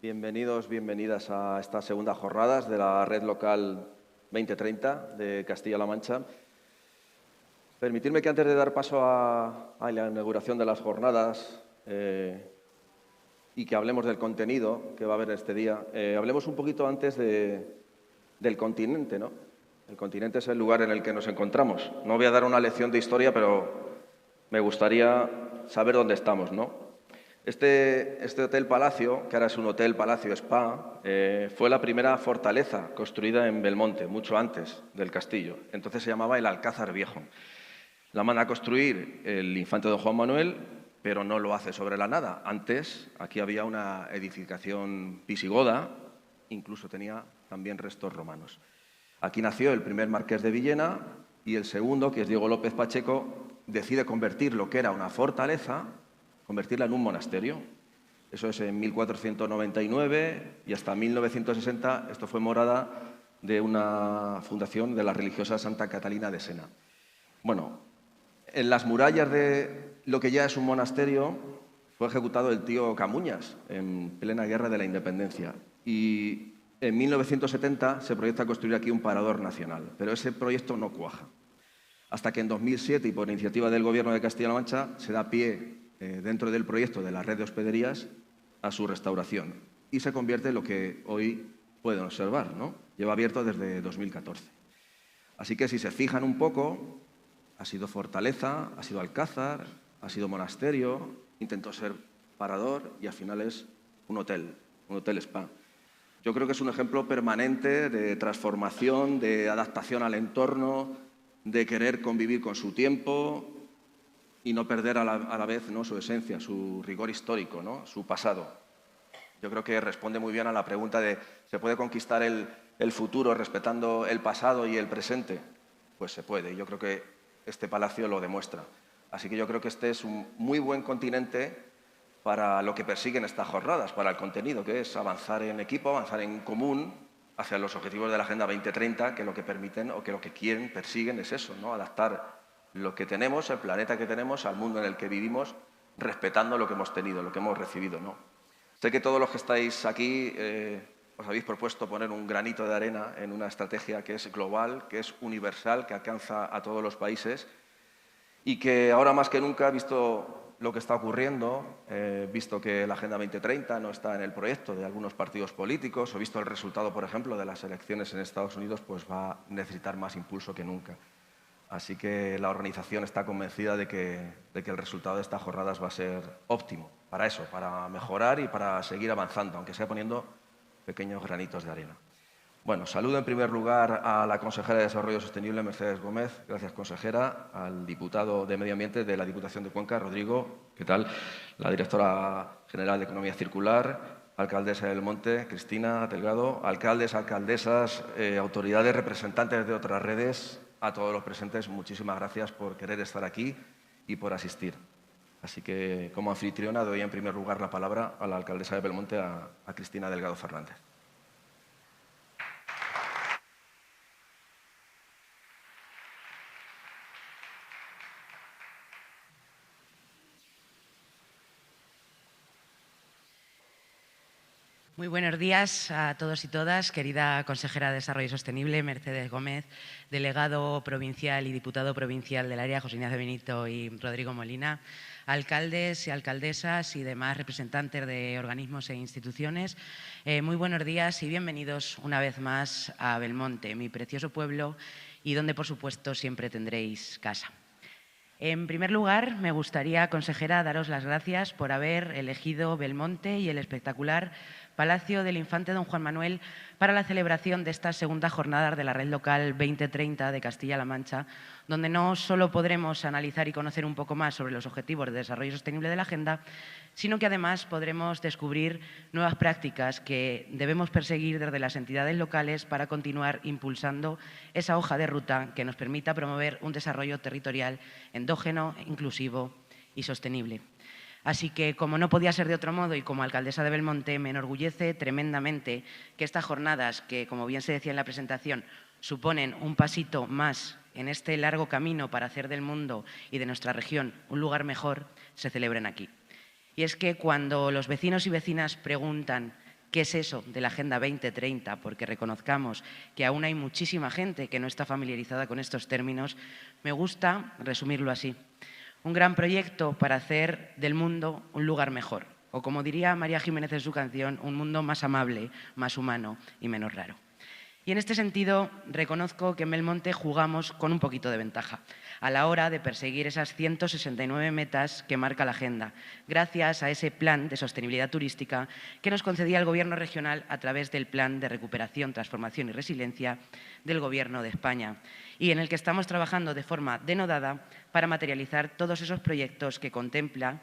Bienvenidos, bienvenidas a estas segundas jornadas de la Red Local 2030 de Castilla-La Mancha. Permitidme que antes de dar paso a la inauguración de las jornadas y que hablemos del contenido que va a haber este día, hablemos un poquito antes del continente, ¿no? El continente es el lugar en el que nos encontramos. No voy a dar una lección de historia, pero me gustaría saber dónde estamos, ¿no? Este Hotel Palacio, que ahora es un Hotel Palacio Spa, fue la primera fortaleza construida en Belmonte, mucho antes del castillo. Entonces se llamaba el Alcázar Viejo. La manda a construir el infante don Juan Manuel, pero no lo hace sobre la nada. Antes aquí había una edificación visigoda, incluso tenía también restos romanos. Aquí nació el primer marqués de Villena y el segundo, que es Diego López Pacheco, decide convertir lo que era una fortaleza, convertirla en un monasterio. Eso es en 1499 y hasta 1960 esto fue morada de una fundación de la religiosa Santa Catalina de Sena. Bueno, en las murallas de lo que ya es un monasterio fue ejecutado el tío Camuñas en plena guerra de la independencia y en 1970 se proyecta construir aquí un parador nacional, pero ese proyecto no cuaja. Hasta que en 2007, y por iniciativa del Gobierno de Castilla-La Mancha, se da pie dentro del proyecto de la red de hospederías a su restauración y se convierte en lo que hoy pueden observar, ¿no? Lleva abierto desde 2014. Así que si se fijan un poco, ha sido fortaleza, ha sido alcázar, ha sido monasterio, intentó ser parador y al final es un hotel spa. Yo creo que es un ejemplo permanente de transformación, de adaptación al entorno, de querer convivir con su tiempo y no perder a la vez, ¿no?, su esencia, su rigor histórico, ¿no?, su pasado. Yo creo que responde muy bien a la pregunta de ¿se puede conquistar el futuro respetando el pasado y el presente? Pues se puede, y yo creo que este palacio lo demuestra. Así que yo creo que este es un muy buen continente para lo que persiguen estas jornadas, para el contenido, que es avanzar en equipo, avanzar en común hacia los objetivos de la Agenda 2030, que lo que permiten o que lo que quieren, persiguen es eso, ¿no?, adaptar lo que tenemos, el planeta que tenemos, al mundo en el que vivimos, respetando lo que hemos tenido, lo que hemos recibido, ¿no? Sé que todos los que estáis aquí os habéis propuesto poner un granito de arena en una estrategia que es global, que es universal, que alcanza a todos los países y que ahora más que nunca, visto lo que está ocurriendo, visto que la Agenda 2030 no está en el proyecto de algunos partidos políticos o visto el resultado, por ejemplo, de las elecciones en Estados Unidos, pues va a necesitar más impulso que nunca. Así que la organización está convencida de que el resultado de estas jornadas va a ser óptimo para eso, para mejorar y para seguir avanzando, aunque sea poniendo pequeños granitos de arena. Bueno, saludo en primer lugar a la consejera de Desarrollo Sostenible, Mercedes Gómez. Gracias, consejera. Al diputado de Medio Ambiente de la Diputación de Cuenca, Rodrigo. ¿Qué tal? La directora general de Economía Circular, alcaldesa de Belmonte, Cristina Delgado, alcaldes, alcaldesas, autoridades, representantes de otras redes. A todos los presentes, muchísimas gracias por querer estar aquí y por asistir. Así que, como anfitriona, doy en primer lugar la palabra a la alcaldesa de Belmonte, a Cristina Delgado Fernández. Muy buenos días a todos y todas, querida consejera de Desarrollo Sostenible, Mercedes Gómez, delegado provincial y diputado provincial del área, José Ignacio Benito y Rodrigo Molina, alcaldes y alcaldesas y demás representantes de organismos e instituciones. Muy buenos días y bienvenidos una vez más a Belmonte, mi precioso pueblo y donde, por supuesto, siempre tendréis casa. En primer lugar, me gustaría, consejera, daros las gracias por haber elegido Belmonte y el espectacular Palacio del Infante don Juan Manuel para la celebración de estas segundas jornadas de la Red Local 2030 de Castilla-La Mancha, donde no solo podremos analizar y conocer un poco más sobre los objetivos de desarrollo sostenible de la Agenda, sino que además podremos descubrir nuevas prácticas que debemos perseguir desde las entidades locales para continuar impulsando esa hoja de ruta que nos permita promover un desarrollo territorial endógeno, inclusivo y sostenible. Así que, como no podía ser de otro modo y como alcaldesa de Belmonte, me enorgullece tremendamente que estas jornadas, que como bien se decía en la presentación, suponen un pasito más en este largo camino para hacer del mundo y de nuestra región un lugar mejor, se celebren aquí. Y es que cuando los vecinos y vecinas preguntan ¿Qué es eso de la Agenda 2030? Porque reconozcamos que aún hay muchísima gente que no está familiarizada con estos términos. Me gusta resumirlo así: un gran proyecto para hacer del mundo un lugar mejor, o como diría María Jiménez en su canción, un mundo más amable, más humano y menos raro. Y en este sentido, reconozco que en Belmonte jugamos con un poquito de ventaja a la hora de perseguir esas 169 metas que marca la agenda, gracias a ese plan de sostenibilidad turística que nos concedía el Gobierno regional a través del Plan de Recuperación, Transformación y Resiliencia del Gobierno de España, y en el que estamos trabajando de forma denodada para materializar todos esos proyectos que contempla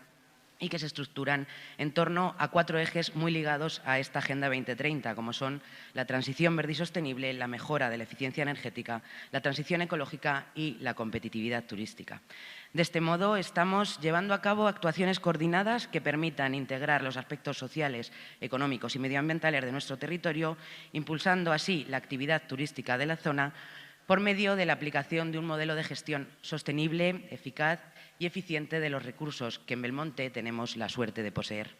y que se estructuran en torno a 4 ejes muy ligados a esta Agenda 2030, como son la transición verde y sostenible, la mejora de la eficiencia energética, la transición ecológica y la competitividad turística. De este modo, estamos llevando a cabo actuaciones coordinadas que permitan integrar los aspectos sociales, económicos y medioambientales de nuestro territorio, impulsando así la actividad turística de la zona por medio de la aplicación de un modelo de gestión sostenible, eficaz y eficiente de los recursos que en Belmonte tenemos la suerte de poseer.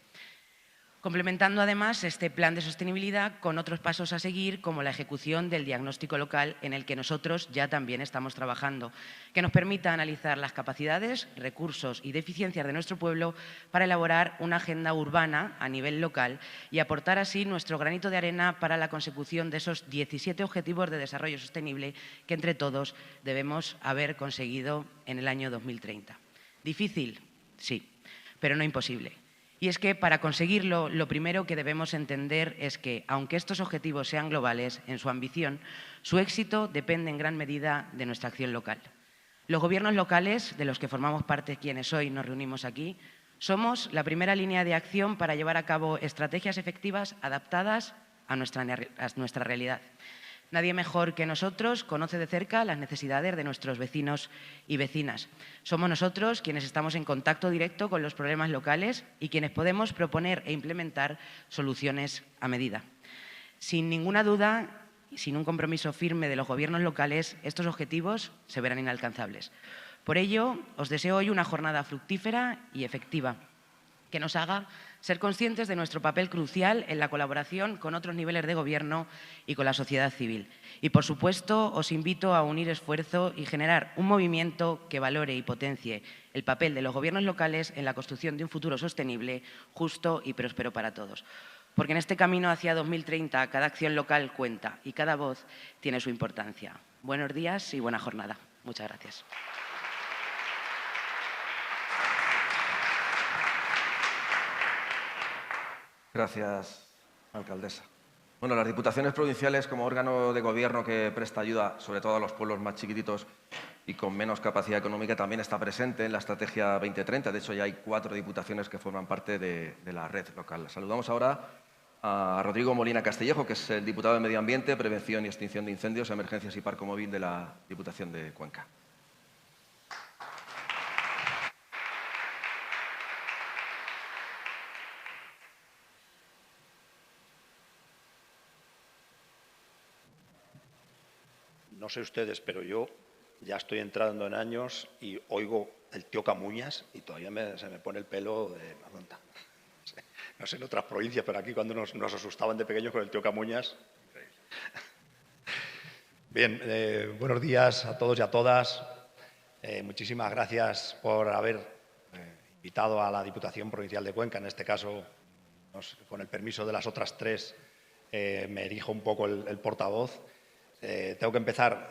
Complementando además este plan de sostenibilidad con otros pasos a seguir, como la ejecución del diagnóstico local, en el que nosotros ya también estamos trabajando, que nos permita analizar las capacidades, recursos y deficiencias de nuestro pueblo para elaborar una agenda urbana a nivel local y aportar así nuestro granito de arena para la consecución de esos 17 Objetivos de Desarrollo Sostenible que entre todos debemos haber conseguido en el año 2030. ¿Difícil? Sí, pero no imposible. Y es que para conseguirlo, lo primero que debemos entender es que, aunque estos objetivos sean globales en su ambición, su éxito depende en gran medida de nuestra acción local. Los gobiernos locales, de los que formamos parte quienes hoy nos reunimos aquí, somos la primera línea de acción para llevar a cabo estrategias efectivas adaptadas a nuestra realidad. Nadie mejor que nosotros conoce de cerca las necesidades de nuestros vecinos y vecinas. Somos nosotros quienes estamos en contacto directo con los problemas locales y quienes podemos proponer e implementar soluciones a medida. Sin ninguna duda y sin un compromiso firme de los gobiernos locales, estos objetivos se verán inalcanzables. Por ello, os deseo hoy una jornada fructífera y efectiva, que nos haga ser conscientes de nuestro papel crucial en la colaboración con otros niveles de gobierno y con la sociedad civil. Y, por supuesto, os invito a unir esfuerzo y generar un movimiento que valore y potencie el papel de los gobiernos locales en la construcción de un futuro sostenible, justo y próspero para todos. Porque en este camino hacia 2030 cada acción local cuenta y cada voz tiene su importancia. Buenos días y buena jornada. Muchas gracias. Gracias, alcaldesa. Bueno, las diputaciones provinciales, como órgano de gobierno que presta ayuda, sobre todo a los pueblos más chiquititos y con menos capacidad económica, también está presente en la Estrategia 2030. De hecho, ya hay 4 diputaciones que forman parte de la red local. Saludamos ahora a Rodrigo Molina Castillejo, que es el diputado de Medio Ambiente, Prevención y Extinción de Incendios, Emergencias y Parco Móvil de la Diputación de Cuenca. No sé ustedes, pero yo ya estoy entrando en años y oigo el tío Camuñas y todavía se me pone el pelo de madonta. No sé en otras provincias, pero aquí cuando nos asustaban de pequeños con el tío Camuñas. Bien, buenos días a todos y a todas. Muchísimas gracias por haber invitado a la Diputación Provincial de Cuenca. En este caso, con el permiso de las otras 3, me erijo un poco el portavoz. Tengo que empezar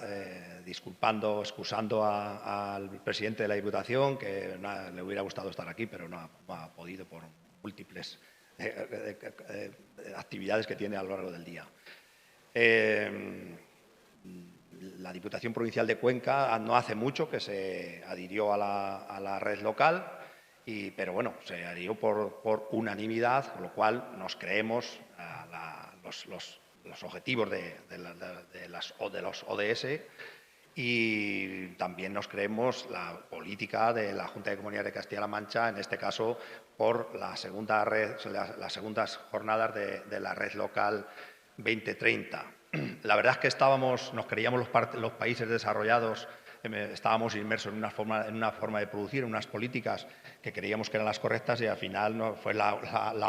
excusando al presidente de la Diputación, que le hubiera gustado estar aquí, pero no ha podido por múltiples actividades que tiene a lo largo del día. La Diputación Provincial de Cuenca no hace mucho que se adhirió a la red local, pero bueno, se adhirió por unanimidad, con lo cual nos creemos los objetivos de los ODS y también nos creemos la política de la Junta de Comunidades de Castilla-La Mancha, en este caso por las segundas jornadas de la red local 2030. La verdad es que nos creíamos los países desarrollados estábamos inmersos en una forma de producir, en unas políticas que creíamos que eran las correctas y al final no, fue la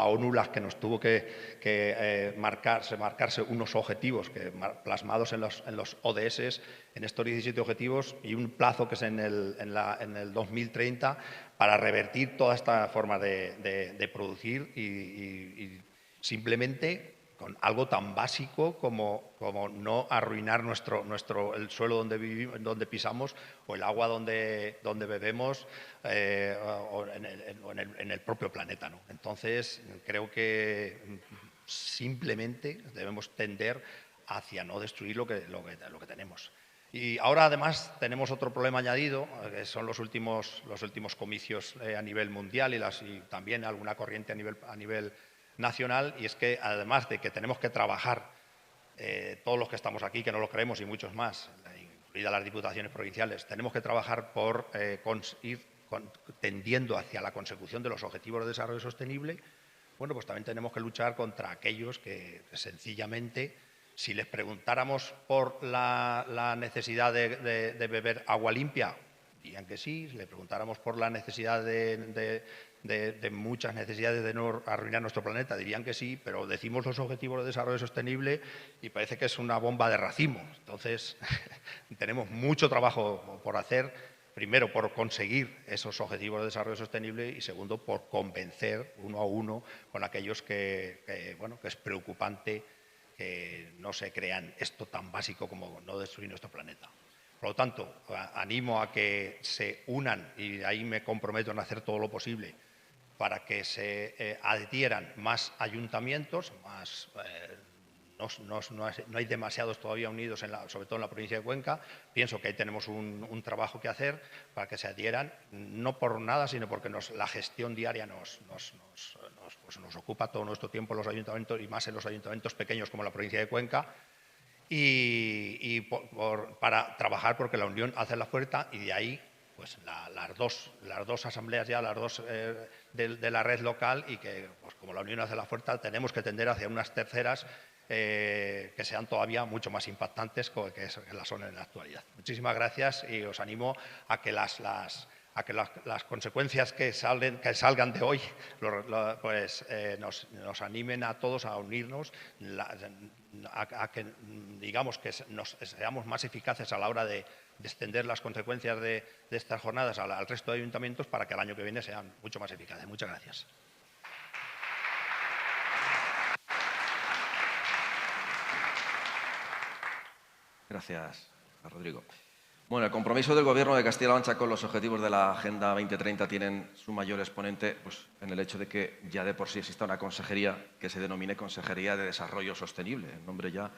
ONU la que nos tuvo que marcarse unos objetivos plasmados en los ODS, en estos 17 objetivos y un plazo que es en el 2030 para revertir toda esta forma de producir y simplemente con algo tan básico como no arruinar el suelo donde vivimos, donde pisamos o el agua donde bebemos o en el propio planeta, ¿no? Entonces, creo que simplemente debemos tender hacia no destruir lo que tenemos. Y ahora, además, tenemos otro problema añadido, que son los últimos comicios a nivel mundial y también alguna corriente a nivel nacional, y es que, además de que tenemos que trabajar, todos los que estamos aquí, que no lo creemos, y muchos más, incluidas las diputaciones provinciales, tenemos que trabajar por ir tendiendo hacia la consecución de los objetivos de desarrollo sostenible. Bueno, pues también tenemos que luchar contra aquellos que sencillamente, si les preguntáramos por la necesidad de beber agua limpia, dirían que sí. Si le preguntáramos por la necesidad de muchas necesidades de no arruinar nuestro planeta, dirían que sí, pero decimos los objetivos de desarrollo sostenible y parece que es una bomba de racimo. Entonces, tenemos mucho trabajo por hacer, primero por conseguir esos objetivos de desarrollo sostenible y segundo por convencer uno a uno con aquellos que es preocupante que no se crean esto tan básico como no destruir nuestro planeta. Por lo tanto, animo a que se unan, y ahí me comprometo en hacer todo lo posible, para que se adhieran más ayuntamientos, no hay demasiados todavía unidos, sobre todo en la provincia de Cuenca. Pienso que ahí tenemos un trabajo que hacer para que se adhieran, no por nada, sino porque la gestión diaria nos ocupa todo nuestro tiempo en los ayuntamientos y más en los ayuntamientos pequeños como la provincia de Cuenca. Para trabajar porque la unión hace la fuerza, y de ahí pues las dos asambleas ya, las dos de la red local, y que pues, como la unión hace la fuerza, tenemos que tender hacia unas terceras que sean todavía mucho más impactantes que las son en la actualidad. Muchísimas gracias y os animo a que las consecuencias que salgan de hoy nos animen a todos a unirnos, a que digamos que seamos más eficaces a la hora de extender las consecuencias de estas jornadas al resto de ayuntamientos para que el año que viene sean mucho más eficaces. Muchas gracias. Gracias, Rodrigo. Bueno, el compromiso del Gobierno de Castilla-La Mancha con los objetivos de la Agenda 2030 tienen su mayor exponente pues, en el hecho de que ya de por sí exista una consejería que se denomine Consejería de Desarrollo Sostenible. El nombre ya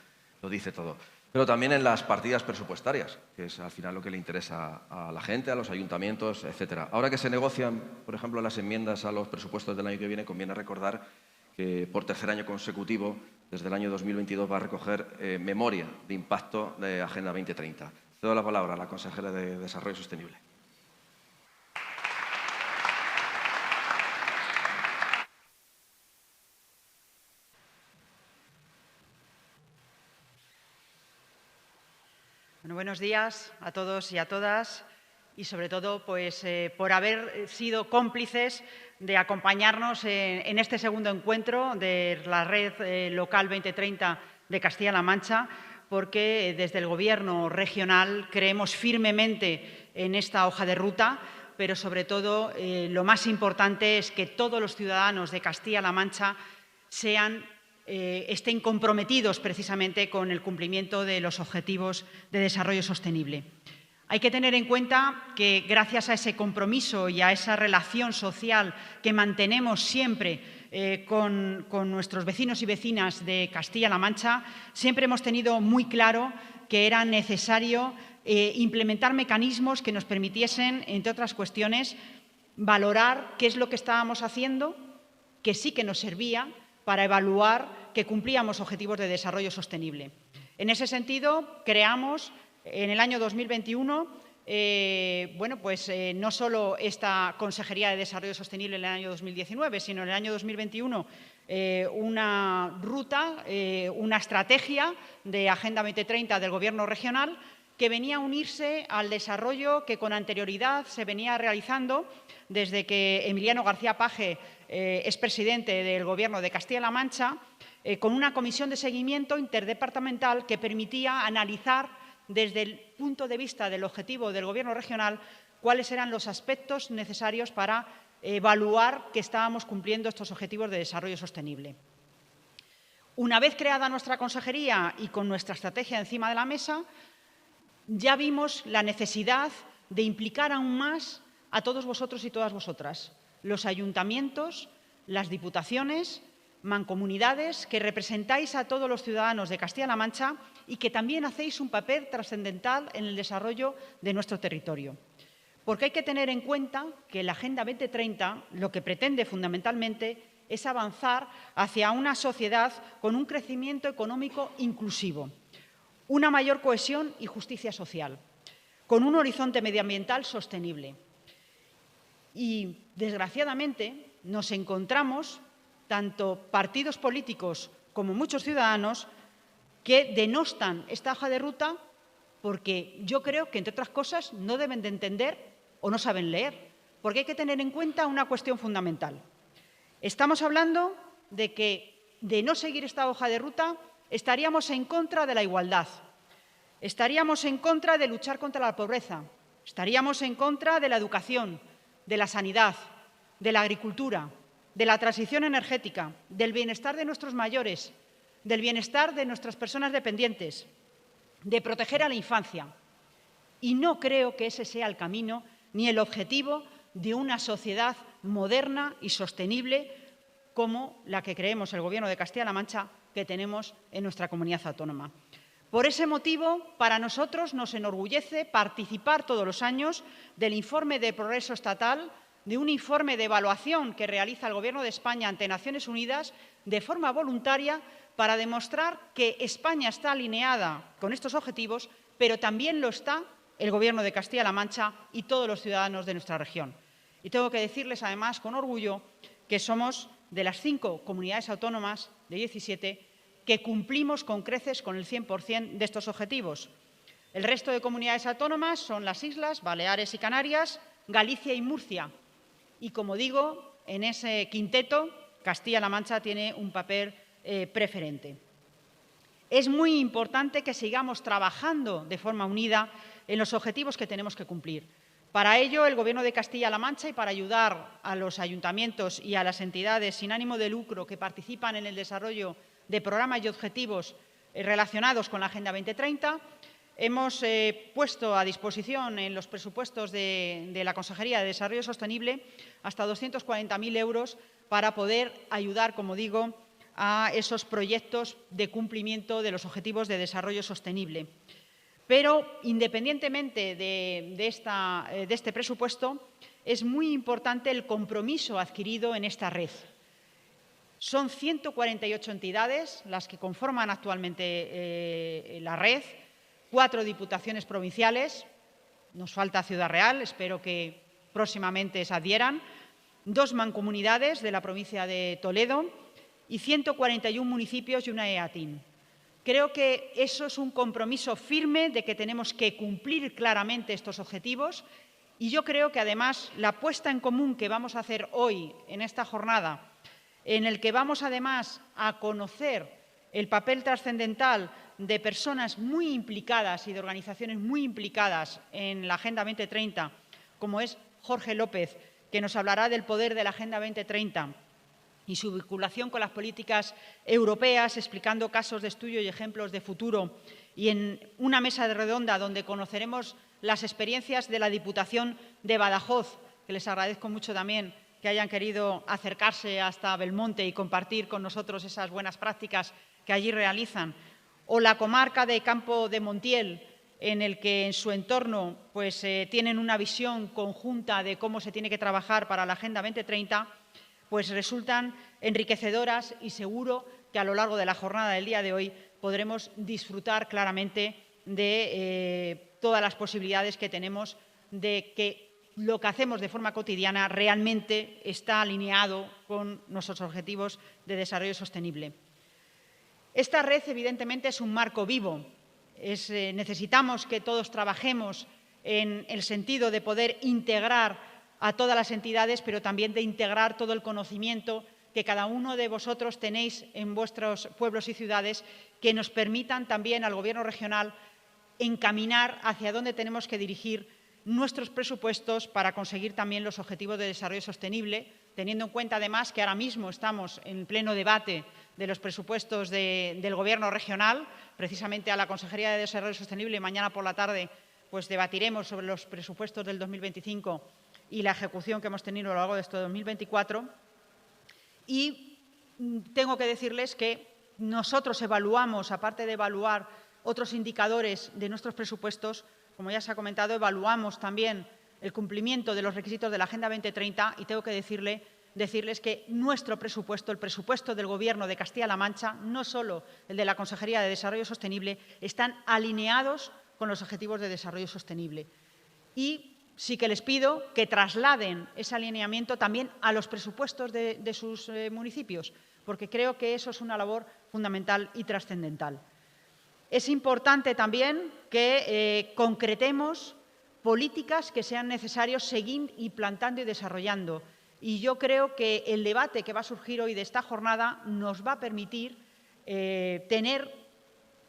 lo dice todo. Pero también en las partidas presupuestarias, que es al final lo que le interesa a la gente, a los ayuntamientos, etcétera. Ahora que se negocian, por ejemplo, las enmiendas a los presupuestos del año que viene, conviene recordar que por tercer año consecutivo, desde el año 2022, va a recoger memoria de impacto de Agenda 2030. Cedo la palabra a la consejera de Desarrollo Sostenible. Bueno, buenos días a todos y a todas, y sobre todo pues, por haber sido cómplices de acompañarnos en este segundo encuentro de la Red Local 2030 de Castilla-La Mancha, porque desde el Gobierno regional creemos firmemente en esta hoja de ruta, pero sobre todo lo más importante es que todos los ciudadanos de Castilla-La Mancha estén comprometidos precisamente con el cumplimiento de los objetivos de desarrollo sostenible. Hay que tener en cuenta que gracias a ese compromiso y a esa relación social que mantenemos siempre con nuestros vecinos y vecinas de Castilla-La Mancha, siempre hemos tenido muy claro que era necesario implementar mecanismos que nos permitiesen, entre otras cuestiones, valorar qué es lo que estábamos haciendo, que sí que nos servía para evaluar que cumplíamos objetivos de desarrollo sostenible. En ese sentido, creamos en el año 2021 no solo esta Consejería de Desarrollo Sostenible en el año 2019, sino en el año 2021 una ruta, una estrategia de Agenda 2030 del Gobierno regional que venía a unirse al desarrollo que con anterioridad se venía realizando desde que Emiliano García Paje es presidente del Gobierno de Castilla-La Mancha, con una comisión de seguimiento interdepartamental que permitía analizar desde el punto de vista del objetivo del Gobierno regional cuáles eran los aspectos necesarios para evaluar que estábamos cumpliendo estos objetivos de desarrollo sostenible. Una vez creada nuestra consejería y con nuestra estrategia encima de la mesa, ya vimos la necesidad de implicar aún más a todos vosotros y todas vosotras, los ayuntamientos, las diputaciones, mancomunidades, que representáis a todos los ciudadanos de Castilla-La Mancha y que también hacéis un papel trascendental en el desarrollo de nuestro territorio. Porque hay que tener en cuenta que la Agenda 2030 lo que pretende fundamentalmente es avanzar hacia una sociedad con un crecimiento económico inclusivo, una mayor cohesión y justicia social, con un horizonte medioambiental sostenible. Y, desgraciadamente, nos encontramos, tanto partidos políticos como muchos ciudadanos, que denostan esta hoja de ruta porque yo creo que, entre otras cosas, no deben de entender o no saben leer, porque hay que tener en cuenta una cuestión fundamental. Estamos hablando de que, de no seguir esta hoja de ruta, estaríamos en contra de la igualdad, estaríamos en contra de luchar contra la pobreza, estaríamos en contra de la educación, de la sanidad, de la agricultura, de la transición energética, del bienestar de nuestros mayores, del bienestar de nuestras personas dependientes, de proteger a la infancia. Y no creo que ese sea el camino ni el objetivo de una sociedad moderna y sostenible como la que creemos el Gobierno de Castilla-La Mancha que tenemos en nuestra comunidad autónoma. Por ese motivo, para nosotros nos enorgullece participar todos los años del informe de progreso estatal, de un informe de evaluación que realiza el Gobierno de España ante Naciones Unidas de forma voluntaria para demostrar que España está alineada con estos objetivos, pero también lo está el Gobierno de Castilla-La Mancha y todos los ciudadanos de nuestra región. Y tengo que decirles, además, con orgullo, que somos de las 5 comunidades autónomas de 17 que cumplimos con creces con el 100% de estos objetivos. El resto de comunidades autónomas son las Islas, Baleares y Canarias, Galicia y Murcia. Y, como digo, en ese quinteto, Castilla-La Mancha tiene un papel preferente. Es muy importante que sigamos trabajando de forma unida en los objetivos que tenemos que cumplir. Para ello, el Gobierno de Castilla-La Mancha y para ayudar a los ayuntamientos y a las entidades sin ánimo de lucro que participan en el desarrollo de programas y objetivos relacionados con la Agenda 2030, hemos puesto a disposición en los presupuestos de la Consejería de Desarrollo Sostenible hasta 240.000 euros para poder ayudar, como digo, a esos proyectos de cumplimiento de los objetivos de desarrollo sostenible. Pero, independientemente de este presupuesto, es muy importante el compromiso adquirido en esta red. Son 148 entidades las que conforman actualmente la red, 4 diputaciones provinciales, nos falta Ciudad Real, espero que próximamente se adhieran, 2 mancomunidades de la provincia de Toledo y 141 municipios y una EATIN. Creo que eso es un compromiso firme de que tenemos que cumplir claramente estos objetivos y yo creo que, además, la puesta en común que vamos a hacer hoy en esta jornada, en el que vamos, además, a conocer el papel trascendental de personas muy implicadas y de organizaciones muy implicadas en la Agenda 2030, como es Jorge López, que nos hablará del poder de la Agenda 2030 y su vinculación con las políticas europeas, explicando casos de estudio y ejemplos de futuro, y en una mesa redonda donde conoceremos las experiencias de la Diputación de Badajoz, que les agradezco mucho también que hayan querido acercarse hasta Belmonte y compartir con nosotros esas buenas prácticas que allí realizan, o la comarca de Campo de Montiel, en el que en su entorno tienen una visión conjunta de cómo se tiene que trabajar para la Agenda 2030, pues resultan enriquecedoras y seguro que a lo largo de la jornada del día de hoy podremos disfrutar claramente de todas las posibilidades que tenemos de que lo que hacemos de forma cotidiana realmente está alineado con nuestros objetivos de desarrollo sostenible. Esta red, evidentemente, es un marco vivo Necesitamos que todos trabajemos en el sentido de poder integrar a todas las entidades, pero también de integrar todo el conocimiento que cada uno de vosotros tenéis en vuestros pueblos y ciudades, que nos permitan también al Gobierno regional encaminar hacia dónde tenemos que dirigir nuestros presupuestos para conseguir también los objetivos de desarrollo sostenible, teniendo en cuenta además que ahora mismo estamos en pleno debate de los presupuestos del Gobierno regional. Precisamente a la Consejería de Desarrollo Sostenible mañana por la tarde pues debatiremos sobre los presupuestos del 2025 y la ejecución que hemos tenido a lo largo de este 2024. Y tengo que decirles que nosotros evaluamos, aparte de evaluar otros indicadores de nuestros presupuestos, como ya se ha comentado, evaluamos también el cumplimiento de los requisitos de la Agenda 2030 y tengo que decirles que nuestro presupuesto, el presupuesto del Gobierno de Castilla-La Mancha, no solo el de la Consejería de Desarrollo Sostenible, están alineados con los objetivos de desarrollo sostenible. Y sí que les pido que trasladen ese alineamiento también a los presupuestos de sus municipios, porque creo que eso es una labor fundamental y trascendental. Es importante también que concretemos políticas que sean necesarios seguir implantando y desarrollando. Y yo creo que el debate que va a surgir hoy de esta jornada nos va a permitir tener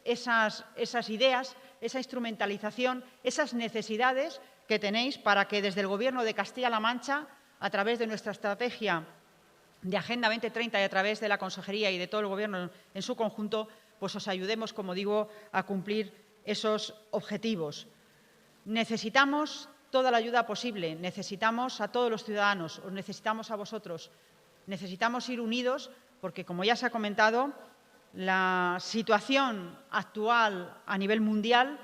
esas ideas, esa instrumentalización, esas necesidades que tenéis para que desde el Gobierno de Castilla-La Mancha, a través de nuestra estrategia de Agenda 2030 y a través de la Consejería y de todo el Gobierno en su conjunto, pues os ayudemos, como digo, a cumplir esos objetivos. Necesitamos toda la ayuda posible, necesitamos a todos los ciudadanos, os necesitamos a vosotros, necesitamos ir unidos porque, como ya se ha comentado, la situación actual a nivel mundial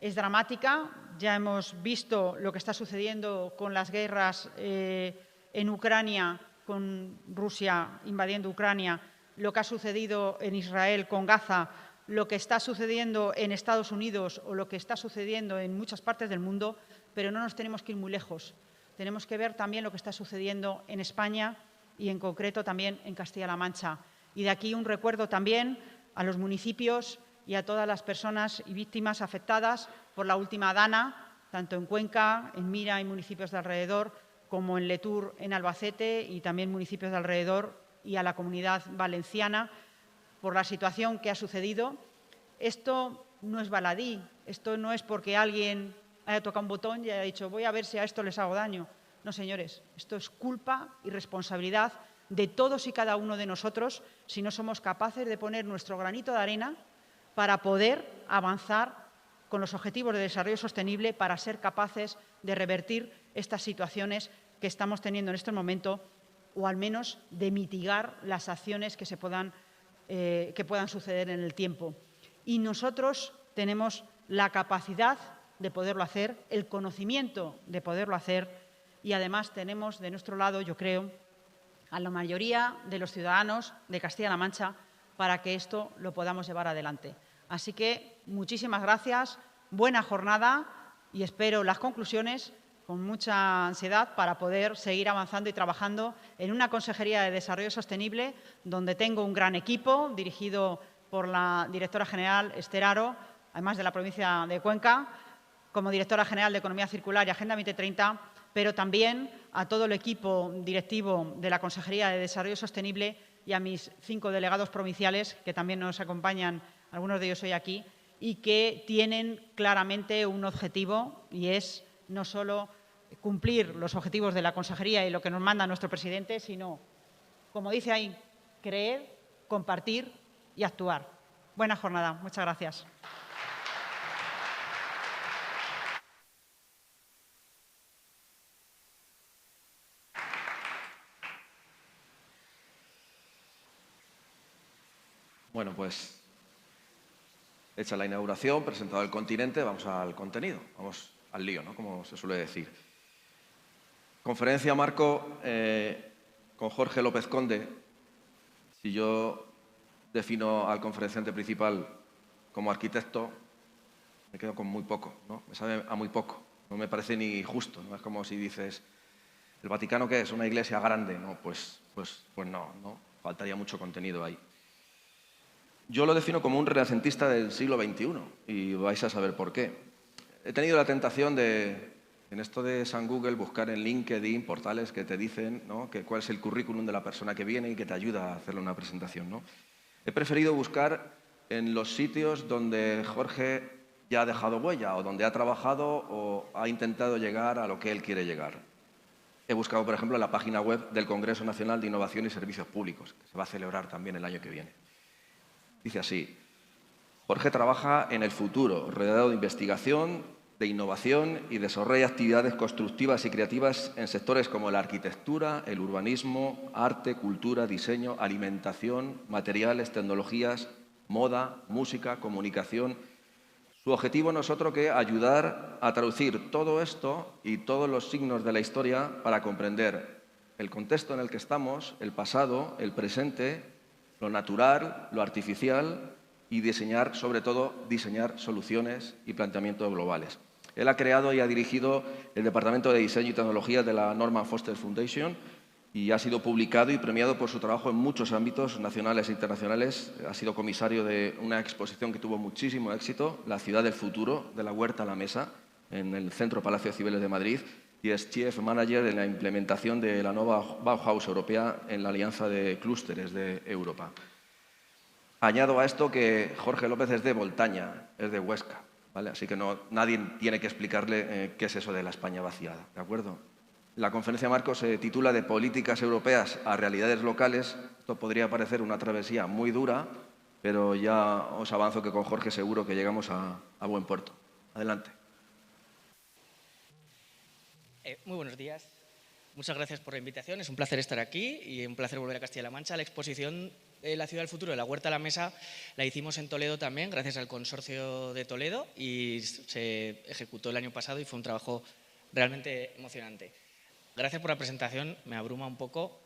es dramática. Ya hemos visto lo que está sucediendo con las guerras en Ucrania, con Rusia invadiendo Ucrania, lo que ha sucedido en Israel con Gaza, lo que está sucediendo en Estados Unidos o lo que está sucediendo en muchas partes del mundo, pero no nos tenemos que ir muy lejos. Tenemos que ver también lo que está sucediendo en España y, en concreto, también en Castilla-La Mancha. Y de aquí un recuerdo también a los municipios y a todas las personas y víctimas afectadas por la última dana, tanto en Cuenca, en Mira y municipios de alrededor, como en Letur, en Albacete y también municipios de alrededor, y a la Comunidad Valenciana, por la situación que ha sucedido. Esto no es baladí, esto no es porque alguien haya tocado un botón y haya dicho voy a ver si a esto les hago daño. No, señores, esto es culpa y responsabilidad de todos y cada uno de nosotros si no somos capaces de poner nuestro granito de arena para poder avanzar con los objetivos de desarrollo sostenible, para ser capaces de revertir estas situaciones que estamos teniendo en este momento, o al menos de mitigar las acciones que puedan suceder en el tiempo. Y nosotros tenemos la capacidad de poderlo hacer, el conocimiento de poderlo hacer, y además tenemos de nuestro lado, yo creo, a la mayoría de los ciudadanos de Castilla-La Mancha para que esto lo podamos llevar adelante. Así que muchísimas gracias, buena jornada y espero las conclusiones con mucha ansiedad para poder seguir avanzando y trabajando en una Consejería de Desarrollo Sostenible donde tengo un gran equipo dirigido por la directora general Esther Haro, además de la provincia de Cuenca, como directora general de Economía Circular y Agenda 2030, pero también a todo el equipo directivo de la Consejería de Desarrollo Sostenible y a mis 5 delegados provinciales, que también nos acompañan, algunos de ellos hoy aquí, y que tienen claramente un objetivo, y es no solo cumplir los objetivos de la Consejería y lo que nos manda nuestro presidente, sino, como dice ahí, creer, compartir y actuar. Buena jornada. Muchas gracias. Bueno, pues hecha la inauguración, presentado el continente, vamos al contenido, vamos al lío, ¿no? Como se suele decir. Conferencia marco con Jorge López Conde. Si yo defino al conferenciante principal como arquitecto, me quedo con muy poco, ¿no? Me sabe a muy poco, no me parece ni justo, ¿no? Es como si dices, ¿el Vaticano qué es? ¿Una iglesia grande? No, pues no, faltaría mucho contenido ahí. Yo lo defino como un renacentista del siglo XXI y vais a saber por qué. He tenido la tentación de, en esto de San Google, buscar en LinkedIn portales que te dicen, ¿no?, cuál es el currículum de la persona que viene y que te ayuda a hacerle una presentación, ¿no? He preferido buscar en los sitios donde Jorge ya ha dejado huella o donde ha trabajado o ha intentado llegar a lo que él quiere llegar. He buscado, por ejemplo, en la página web del Congreso Nacional de Innovación y Servicios Públicos, que se va a celebrar también el año que viene. Dice así: Jorge trabaja en el futuro, rodeado de investigación, de innovación y desarrolla actividades constructivas y creativas en sectores como la arquitectura, el urbanismo, arte, cultura, diseño, alimentación, materiales, tecnologías, moda, música, comunicación. Su objetivo no es otro que ayudar a traducir todo esto y todos los signos de la historia para comprender el contexto en el que estamos, el pasado, el presente, lo natural, lo artificial y diseñar, sobre todo, diseñar soluciones y planteamientos globales. Él ha creado y ha dirigido el Departamento de Diseño y Tecnología de la Norman Foster Foundation y ha sido publicado y premiado por su trabajo en muchos ámbitos nacionales e internacionales. Ha sido comisario de una exposición que tuvo muchísimo éxito, La ciudad del futuro, de la huerta a la mesa, en el Centro Palacio de Cibeles de Madrid, y es Chief Manager en la implementación de la nueva Bauhaus europea en la Alianza de Clústeres de Europa. Añado a esto que Jorge López es de Voltaña, es de Huesca, ¿vale? Así que nadie tiene que explicarle qué es eso de la España vaciada, ¿de acuerdo? La conferencia marco se titula De políticas europeas a realidades locales. Esto podría parecer una travesía muy dura, pero ya os avanzo que con Jorge seguro que llegamos a buen puerto. Adelante. Muy buenos días. Muchas gracias por la invitación. Es un placer estar aquí y un placer volver a Castilla-La Mancha. La exposición La ciudad del futuro de la huerta a la mesa la hicimos en Toledo también, gracias al Consorcio de Toledo, y se ejecutó el año pasado y fue un trabajo realmente emocionante. Gracias por la presentación. Me abruma un poco.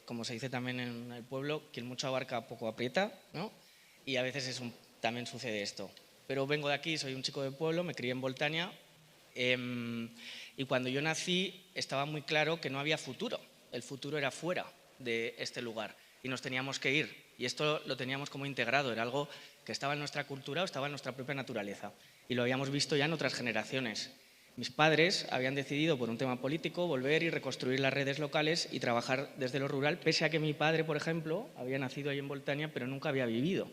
Como se dice también en el pueblo, quien mucho abarca poco aprieta, ¿no? Y a veces también sucede esto. Pero vengo de aquí, soy un chico de pueblo, me crié en Voltaña. Y cuando yo nací estaba muy claro que no había futuro. El futuro era fuera de este lugar y nos teníamos que ir. Y esto lo teníamos como integrado, era algo que estaba en nuestra cultura o estaba en nuestra propia naturaleza. Y lo habíamos visto ya en otras generaciones. Mis padres habían decidido, por un tema político, volver y reconstruir las redes locales y trabajar desde lo rural, pese a que mi padre, por ejemplo, había nacido ahí en Voltaña, pero nunca había vivido.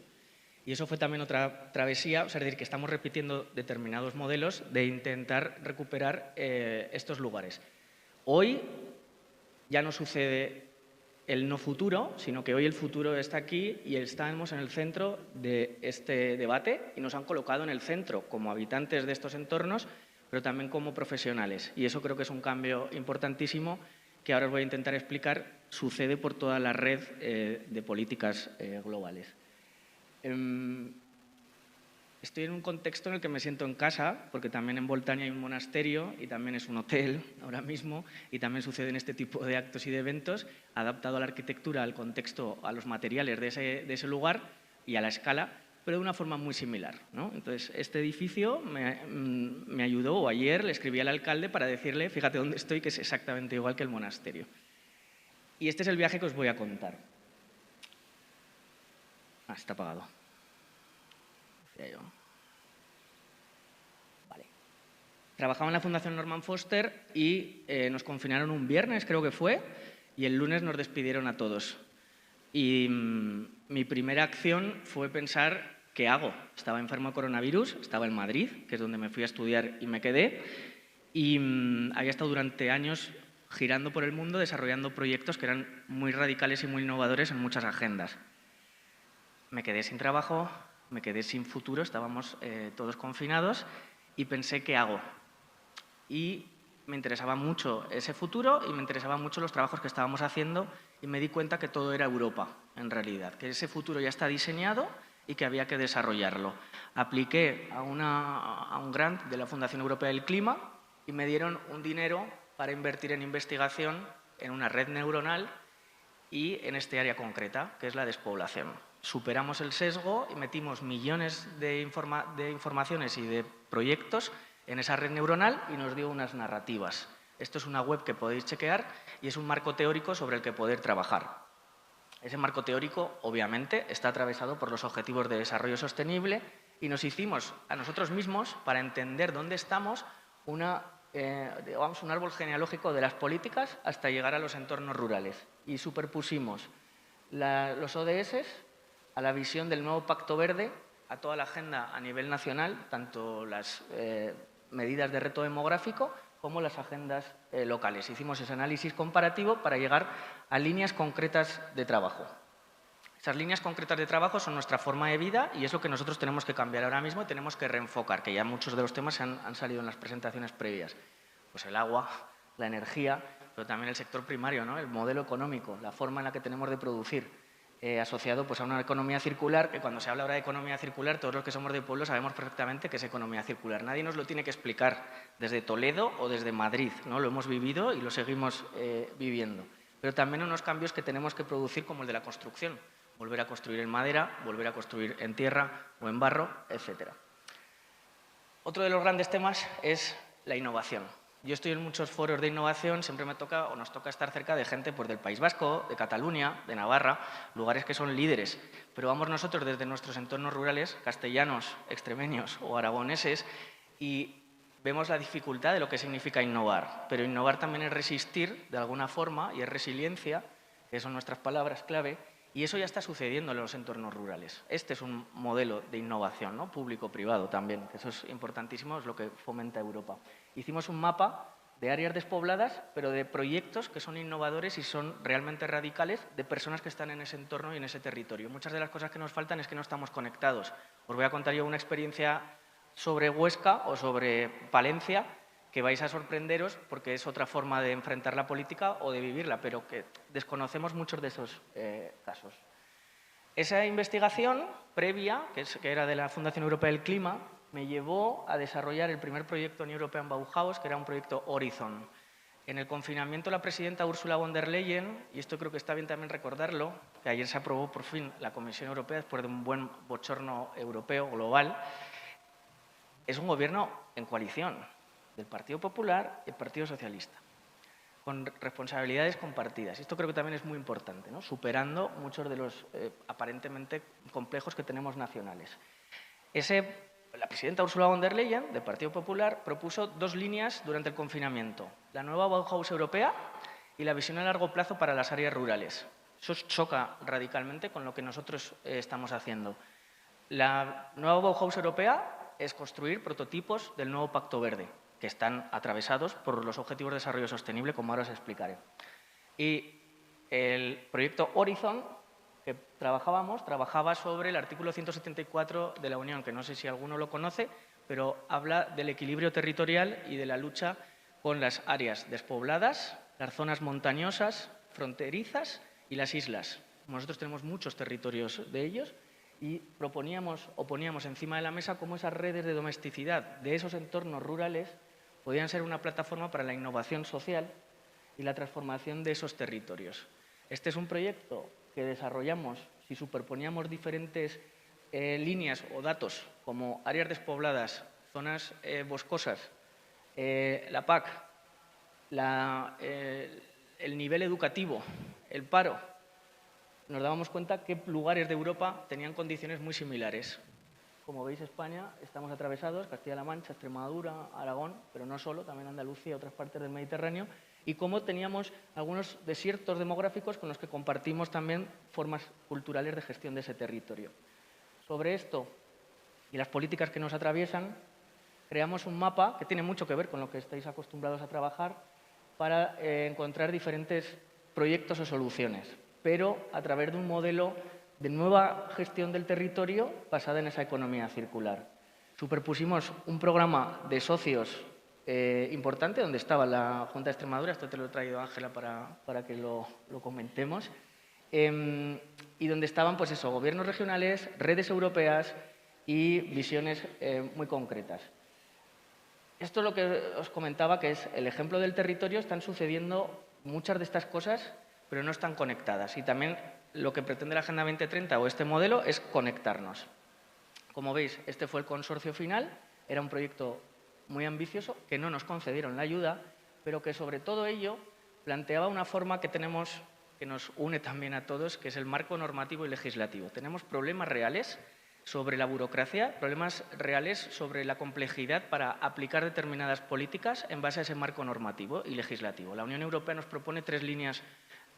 Y eso fue también otra travesía, es decir, que estamos repitiendo determinados modelos de intentar recuperar estos lugares. Hoy ya no sucede el no futuro, sino que hoy el futuro está aquí y estamos en el centro de este debate y nos han colocado en el centro como habitantes de estos entornos, pero también como profesionales. Y eso creo que es un cambio importantísimo que ahora os voy a intentar explicar, sucede por toda la red de políticas globales. Estoy en un contexto en el que me siento en casa, porque también en Voltaña hay un monasterio y también es un hotel ahora mismo, y también suceden este tipo de actos y de eventos, adaptado a la arquitectura, al contexto, a los materiales de ese lugar y a la escala, pero de una forma muy similar, ¿no? Entonces, este edificio me ayudó, o ayer le escribí al alcalde para decirle, fíjate dónde estoy, que es exactamente igual que el monasterio. Y este es el viaje que os voy a contar. Está apagado. Vale. Trabajaba en la Fundación Norman Foster y nos confinaron un viernes, creo que fue, y el lunes nos despidieron a todos. Y mi primera acción fue pensar, ¿qué hago? Estaba enfermo de coronavirus, estaba en Madrid, que es donde me fui a estudiar y me quedé, y había estado durante años girando por el mundo desarrollando proyectos que eran muy radicales y muy innovadores en muchas agendas. Me quedé sin trabajo, me quedé sin futuro, estábamos todos confinados y pensé, ¿qué hago? Y me interesaba mucho ese futuro y me interesaban mucho los trabajos que estábamos haciendo y me di cuenta que todo era Europa, en realidad, que ese futuro ya está diseñado y que había que desarrollarlo. Apliqué a un grant de la Fundación Europea del Clima y me dieron un dinero para invertir en investigación en una red neuronal y en este área concreta, que es la despoblación. Superamos el sesgo y metimos millones de informaciones y de proyectos en esa red neuronal y nos dio unas narrativas. Esto es una web que podéis chequear y es un marco teórico sobre el que poder trabajar. Ese marco teórico, obviamente, está atravesado por los Objetivos de Desarrollo Sostenible y nos hicimos a nosotros mismos, para entender dónde estamos, un árbol genealógico de las políticas hasta llegar a los entornos rurales. Y superpusimos los ODS a la visión del nuevo Pacto Verde, a toda la agenda a nivel nacional, tanto las medidas de reto demográfico como las agendas locales. Hicimos ese análisis comparativo para llegar a líneas concretas de trabajo. Esas líneas concretas de trabajo son nuestra forma de vida y es lo que nosotros tenemos que cambiar ahora mismo y tenemos que reenfocar, que ya muchos de los temas han salido en las presentaciones previas. Pues el agua, la energía, pero también el sector primario, ¿no? El modelo económico, la forma en la que tenemos de producir, asociado pues, a una economía circular, que cuando se habla ahora de economía circular, todos los que somos de pueblo sabemos perfectamente qué es economía circular. Nadie nos lo tiene que explicar desde Toledo o desde Madrid, ¿no? Lo hemos vivido y lo seguimos viviendo. Pero también unos cambios que tenemos que producir, como el de la construcción. Volver a construir en madera, volver a construir en tierra o en barro, etc. Otro de los grandes temas es la innovación. Yo estoy en muchos foros de innovación, siempre nos toca estar cerca de gente pues, del País Vasco, de Cataluña, de Navarra, lugares que son líderes. Pero vamos nosotros desde nuestros entornos rurales, castellanos, extremeños o aragoneses, y vemos la dificultad de lo que significa innovar. Pero innovar también es resistir de alguna forma y es resiliencia, que son nuestras palabras clave, y eso ya está sucediendo en los entornos rurales. Este es un modelo de innovación, ¿no? Público-privado también, que eso es importantísimo, es lo que fomenta Europa. Hicimos un mapa de áreas despobladas, pero de proyectos que son innovadores y son realmente radicales, de personas que están en ese entorno y en ese territorio. Muchas de las cosas que nos faltan es que no estamos conectados. Os voy a contar yo una experiencia sobre Huesca o sobre Palencia, que vais a sorprenderos porque es otra forma de enfrentar la política o de vivirla, pero que desconocemos muchos de esos casos. Esa investigación previa, que era de la Fundación Europea del Clima, me llevó a desarrollar el primer proyecto en European Bauhaus, que era un proyecto Horizon. En el confinamiento, la presidenta Ursula von der Leyen, y esto creo que está bien también recordarlo, que ayer se aprobó por fin la Comisión Europea después de un buen bochorno europeo global, es un gobierno en coalición del Partido Popular y el Partido Socialista, con responsabilidades compartidas. Esto creo que también es muy importante, ¿no? Superando muchos de los aparentemente complejos que tenemos nacionales. La presidenta Ursula von der Leyen, del Partido Popular, propuso 2 líneas durante el confinamiento: la nueva Bauhaus europea y la visión a largo plazo para las áreas rurales. Eso choca radicalmente con lo que nosotros estamos haciendo. La nueva Bauhaus europea es construir prototipos del nuevo Pacto Verde, que están atravesados por los Objetivos de Desarrollo Sostenible, como ahora os explicaré. Y el proyecto Horizon que trabajaba sobre el artículo 174 de la Unión, que no sé si alguno lo conoce, pero habla del equilibrio territorial y de la lucha con las áreas despobladas, las zonas montañosas, fronterizas y las islas. Nosotros tenemos muchos territorios de ellos y poníamos encima de la mesa cómo esas redes de domesticidad de esos entornos rurales podían ser una plataforma para la innovación social y la transformación de esos territorios. Este es un proyecto que desarrollamos si superponíamos diferentes líneas o datos como áreas despobladas, zonas boscosas, la PAC, el nivel educativo, el paro. Nos dábamos cuenta que lugares de Europa tenían condiciones muy similares. Como veis, España, estamos atravesados, Castilla-La Mancha, Extremadura, Aragón, pero no solo, también Andalucía y otras partes del Mediterráneo, y cómo teníamos algunos desiertos demográficos con los que compartimos también formas culturales de gestión de ese territorio. Sobre esto y las políticas que nos atraviesan, creamos un mapa que tiene mucho que ver con lo que estáis acostumbrados a trabajar para encontrar diferentes proyectos o soluciones, pero a través de un modelo de nueva gestión del territorio basada en esa economía circular. Superpusimos un programa de socios importante, donde estaba la Junta de Extremadura, esto te lo he traído Ángela para que lo comentemos, y donde estaban pues eso, gobiernos regionales, redes europeas y visiones muy concretas. Esto es lo que os comentaba, que es el ejemplo del territorio. Están sucediendo muchas de estas cosas, pero no están conectadas. Y también lo que pretende la Agenda 2030 o este modelo es conectarnos. Como veis, este fue el consorcio final. Era un proyecto muy ambicioso, que no nos concedieron la ayuda, pero que sobre todo ello planteaba una forma que tenemos que nos une también a todos, que es el marco normativo y legislativo. Tenemos problemas reales sobre la burocracia, problemas reales sobre la complejidad para aplicar determinadas políticas en base a ese marco normativo y legislativo. La Unión Europea nos propone 3 líneas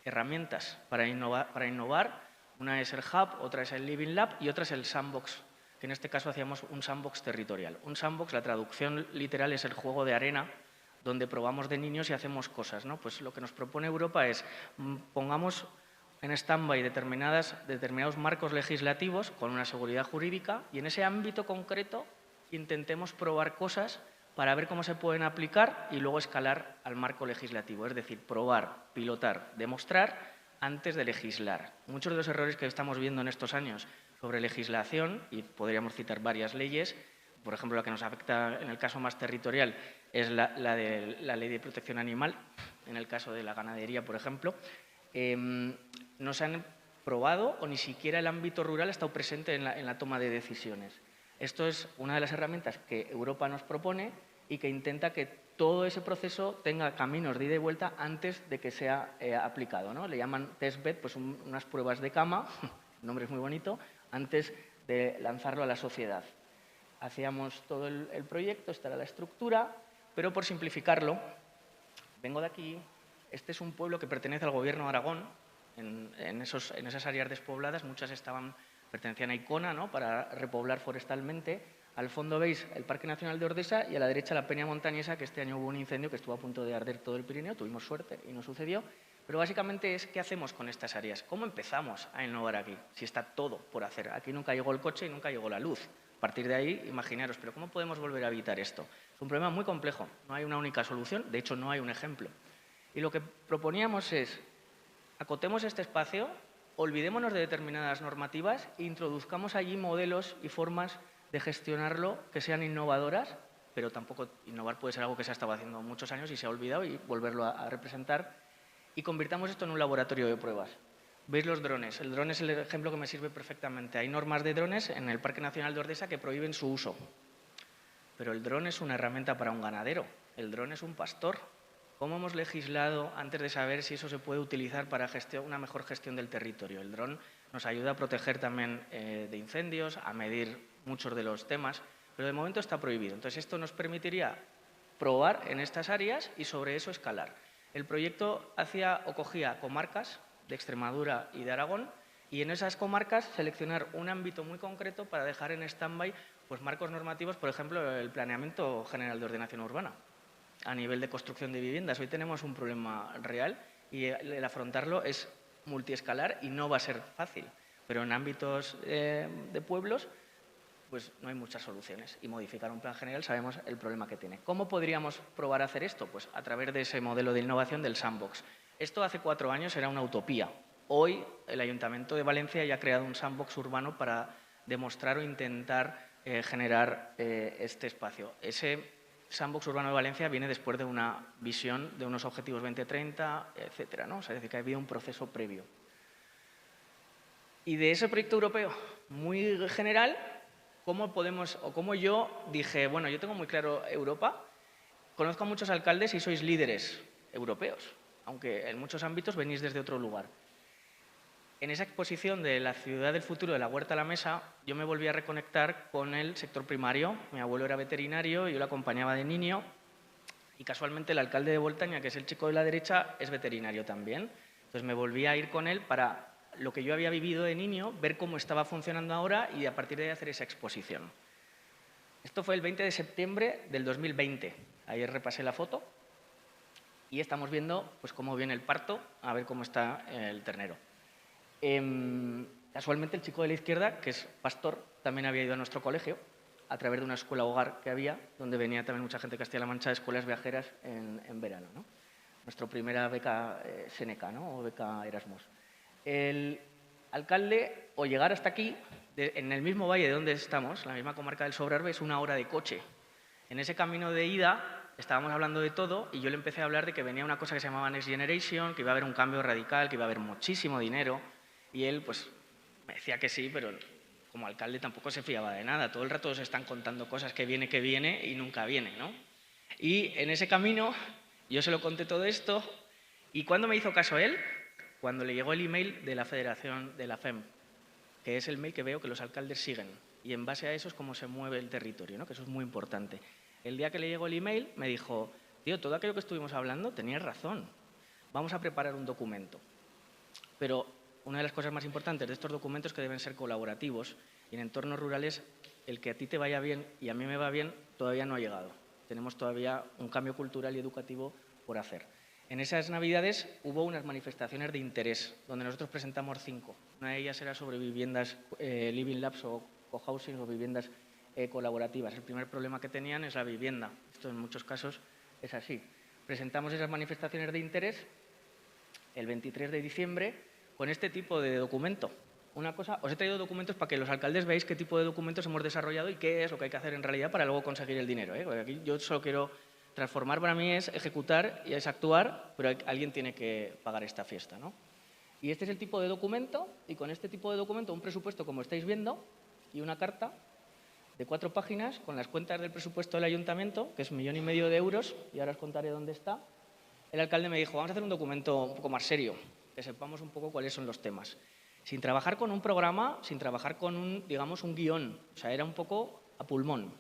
herramientas para innovar. Una es el Hub, otra es el Living Lab y otra es el Sandbox, que en este caso hacíamos un sandbox territorial. Un sandbox, la traducción literal es el juego de arena, donde probamos de niños y hacemos cosas, ¿no? Pues lo que nos propone Europa es pongamos en stand-by determinados marcos legislativos con una seguridad jurídica y en ese ámbito concreto intentemos probar cosas para ver cómo se pueden aplicar y luego escalar al marco legislativo, es decir, probar, pilotar, demostrar antes de legislar. Muchos de los errores que estamos viendo en estos años sobre legislación, y podríamos citar varias leyes, por ejemplo, la que nos afecta en el caso más territorial es la Ley de Protección Animal, en el caso de la ganadería, por ejemplo, no se han probado o ni siquiera el ámbito rural ha estado presente en la toma de decisiones. Esto es una de las herramientas que Europa nos propone y que intenta que todo ese proceso tenga caminos de ida y vuelta antes de que sea aplicado, ¿no? Le llaman testbed, pues unas pruebas de cama, el nombre es muy bonito, antes de lanzarlo a la sociedad. Hacíamos todo el proyecto, esta era la estructura, pero por simplificarlo, vengo de aquí, este es un pueblo que pertenece al Gobierno de Aragón, en esas áreas despobladas, muchas pertenecían a Icona, ¿no?, para repoblar forestalmente. Al fondo veis el Parque Nacional de Ordesa y a la derecha la Peña Montañesa, que este año hubo un incendio que estuvo a punto de arder todo el Pirineo, tuvimos suerte y no sucedió. Pero básicamente es qué hacemos con estas áreas, cómo empezamos a innovar aquí, si está todo por hacer. Aquí nunca llegó el coche y nunca llegó la luz. A partir de ahí, imaginaros, pero ¿cómo podemos volver a evitar esto? Es un problema muy complejo, no hay una única solución, de hecho no hay un ejemplo. Y lo que proponíamos es, acotemos este espacio, olvidémonos de determinadas normativas e introduzcamos allí modelos y formas de gestionarlo que sean innovadoras, pero tampoco innovar puede ser algo que se ha estado haciendo muchos años y se ha olvidado y volverlo a representar, y convirtamos esto en un laboratorio de pruebas. ¿Veis los drones? El dron es el ejemplo que me sirve perfectamente. Hay normas de drones en el Parque Nacional de Ordesa que prohíben su uso, pero el dron es una herramienta para un ganadero, el dron es un pastor. ¿Cómo hemos legislado antes de saber si eso se puede utilizar para una mejor gestión del territorio? El dron nos ayuda a proteger también de incendios, a medir muchos de los temas, pero de momento está prohibido. Entonces, esto nos permitiría probar en estas áreas y sobre eso escalar. El proyecto cogía comarcas de Extremadura y de Aragón y en esas comarcas seleccionar un ámbito muy concreto para dejar en stand-by pues, marcos normativos, por ejemplo, el Planeamiento General de Ordenación Urbana. A nivel de construcción de viviendas, hoy tenemos un problema real y el afrontarlo es multiescalar y no va a ser fácil, pero en ámbitos de pueblos pues no hay muchas soluciones y modificar un plan general sabemos el problema que tiene. ¿Cómo podríamos probar a hacer esto? Pues a través de ese modelo de innovación del sandbox. Esto hace 4 años era una utopía. Hoy el Ayuntamiento de Valencia ya ha creado un sandbox urbano para demostrar o intentar generar este espacio. Ese sandbox urbano de Valencia viene después de una visión de unos objetivos 2030, etcétera, ¿no? O sea, es decir, que ha habido un proceso previo. Y de ese proyecto europeo muy general, ¿cómo yo dije, bueno, yo tengo muy claro Europa, conozco a muchos alcaldes y sois líderes europeos, aunque en muchos ámbitos venís desde otro lugar. En esa exposición de la ciudad del futuro de la huerta a la mesa, yo me volví a reconectar con el sector primario. Mi abuelo era veterinario, yo lo acompañaba de niño y casualmente el alcalde de Boltaña, que es el chico de la derecha, es veterinario también. Entonces me volví a ir con él para lo que yo había vivido de niño, ver cómo estaba funcionando ahora y a partir de ahí hacer esa exposición. Esto fue el 20 de septiembre del 2020. Ayer repasé la foto y estamos viendo pues, cómo viene el parto, a ver cómo está el ternero. Casualmente el chico de la izquierda, que es pastor, también había ido a nuestro colegio a través de una escuela hogar que había, donde venía también mucha gente de Castilla-La Mancha de escuelas viajeras en verano, ¿no? Nuestra primera beca Seneca, ¿no? O beca Erasmus. El alcalde, o llegar hasta aquí, en el mismo valle de donde estamos, la misma comarca del Sobrarbe, es 1 hora de coche. En ese camino de ida estábamos hablando de todo y yo le empecé a hablar de que venía una cosa que se llamaba Next Generation, que iba a haber un cambio radical, que iba a haber muchísimo dinero. Y él, pues, me decía que sí, pero como alcalde tampoco se fiaba de nada. Todo el rato se están contando cosas que viene y nunca viene, ¿no? Y en ese camino yo se lo conté todo esto y ¿cuándo me hizo caso él? cuando le llegó el email de la Federación de la FEM, que es el mail que veo que los alcaldes siguen. Y en base a eso es cómo se mueve el territorio, ¿no? Que eso es muy importante. El día que le llegó el email me dijo, tío, todo aquello que estuvimos hablando tenías razón, vamos a preparar un documento. Pero una de las cosas más importantes de estos documentos es que deben ser colaborativos y en entornos rurales el que a ti te vaya bien y a mí me va bien todavía no ha llegado. Tenemos todavía un cambio cultural y educativo por hacer. En esas Navidades hubo unas manifestaciones de interés, donde nosotros presentamos 5. Una de ellas era sobre viviendas Living Labs o cohousing o viviendas colaborativas. El primer problema que tenían es la vivienda. Esto en muchos casos es así. Presentamos esas manifestaciones de interés el 23 de diciembre con este tipo de documento. Una cosa, os he traído documentos para que los alcaldes veáis qué tipo de documentos hemos desarrollado y qué es lo que hay que hacer en realidad para luego conseguir el dinero, ¿eh? Porque aquí yo solo quiero transformar, para mí es ejecutar y es actuar, pero alguien tiene que pagar esta fiesta, ¿no? Y este es el tipo de documento, y con este tipo de documento un presupuesto, como estáis viendo, y una carta de 4 páginas con las cuentas del presupuesto del ayuntamiento, que es 1,5 millones de euros, y ahora os contaré dónde está. El alcalde me dijo, vamos a hacer un documento un poco más serio, que sepamos un poco cuáles son los temas. Sin trabajar con un programa, sin trabajar con un, digamos, un guión. O sea, era un poco a pulmón.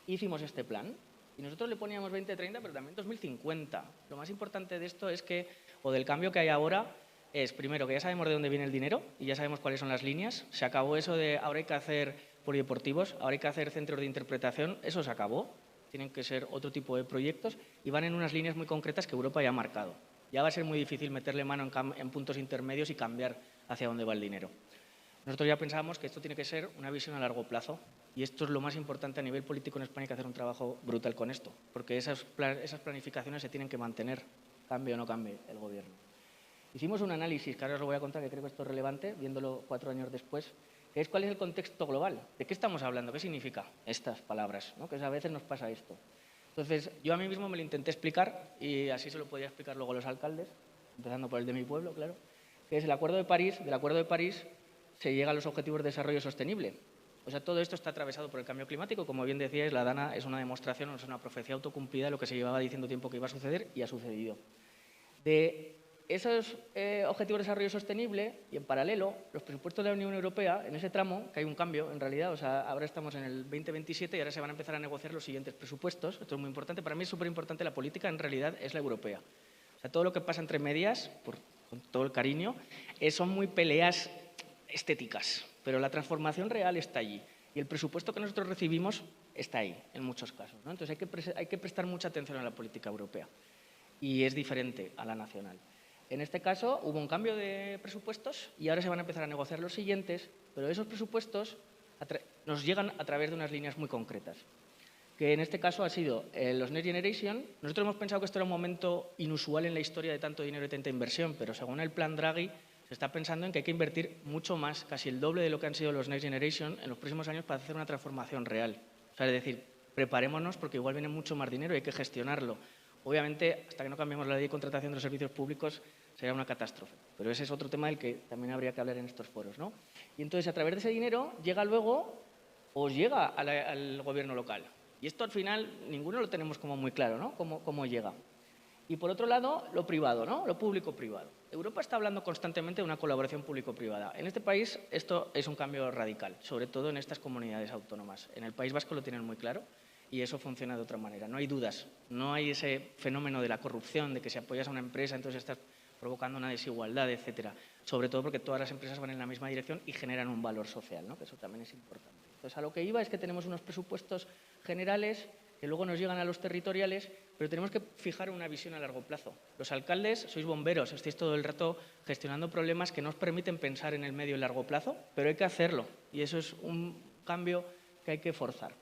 Hicimos este plan y nosotros le poníamos 2030, pero también 2050. Lo más importante de esto es que, o del cambio que hay ahora, es, primero, que ya sabemos de dónde viene el dinero y ya sabemos cuáles son las líneas. Se acabó eso de ahora hay que hacer polideportivos, ahora hay que hacer centros de interpretación. Eso se acabó. Tienen que ser otro tipo de proyectos y van en unas líneas muy concretas que Europa ya ha marcado. Ya va a ser muy difícil meterle mano en puntos intermedios y cambiar hacia dónde va el dinero. Nosotros ya pensábamos que esto tiene que ser una visión a largo plazo y esto es lo más importante a nivel político en España, que hacer un trabajo brutal con esto, porque esas planificaciones se tienen que mantener, cambie o no cambie el gobierno. Hicimos un análisis, que ahora os lo voy a contar, que creo que esto es relevante, viéndolo 4 años después, que es cuál es el contexto global, de qué estamos hablando, qué significa estas palabras, ¿no? Que a veces nos pasa esto. Entonces, yo a mí mismo me lo intenté explicar y así se lo podía explicar luego a los alcaldes, empezando por el de mi pueblo, claro, que es el Acuerdo de París. Del Acuerdo de París se llega a los Objetivos de Desarrollo Sostenible. O sea, todo esto está atravesado por el cambio climático. Como bien decíais, la DANA es una demostración, es una profecía autocumplida de lo que se llevaba diciendo tiempo que iba a suceder y ha sucedido. De esos Objetivos de Desarrollo Sostenible y en paralelo, los presupuestos de la Unión Europea, en ese tramo, que hay un cambio en realidad, o sea, ahora estamos en el 2027 y ahora se van a empezar a negociar los siguientes presupuestos. Esto es muy importante. Para mí es súper importante, la política en realidad es la europea. O sea, todo lo que pasa entre medias, con todo el cariño, son muy peleas estéticas, pero la transformación real está allí y el presupuesto que nosotros recibimos está ahí, en muchos casos, ¿no? Entonces hay que prestar mucha atención a la política europea y es diferente a la nacional. En este caso hubo un cambio de presupuestos y ahora se van a empezar a negociar los siguientes, pero esos presupuestos nos llegan a través de unas líneas muy concretas, que en este caso ha sido los Next Generation. Nosotros hemos pensado que esto era un momento inusual en la historia de tanto dinero y tanta inversión, pero según el plan Draghi se está pensando en que hay que invertir mucho más, casi el doble de lo que han sido los Next Generation en los próximos años para hacer una transformación real. O sea, es decir, preparémonos porque igual viene mucho más dinero y hay que gestionarlo. Obviamente, hasta que no cambiemos la ley de contratación de los servicios públicos, será una catástrofe. Pero ese es otro tema del que también habría que hablar en estos foros, ¿no? Y entonces, a través de ese dinero, llega luego, os llega al gobierno local. Y esto, al final, ninguno lo tenemos como muy claro, ¿no? Cómo llega. Y, por otro lado, lo privado, ¿no? Lo público-privado. Europa está hablando constantemente de una colaboración público-privada. En este país, esto es un cambio radical, sobre todo en estas comunidades autónomas. En el País Vasco lo tienen muy claro. Y eso funciona de otra manera. No hay dudas, no hay ese fenómeno de la corrupción, de que si apoyas a una empresa entonces estás provocando una desigualdad, etcétera. Sobre todo porque todas las empresas van en la misma dirección y generan un valor social, ¿no? Que eso también es importante. Entonces, a lo que iba es que tenemos unos presupuestos generales que luego nos llegan a los territoriales, pero tenemos que fijar una visión a largo plazo. Los alcaldes sois bomberos, estáis todo el rato gestionando problemas que no os permiten pensar en el medio y largo plazo, pero hay que hacerlo y eso es un cambio que hay que forzar.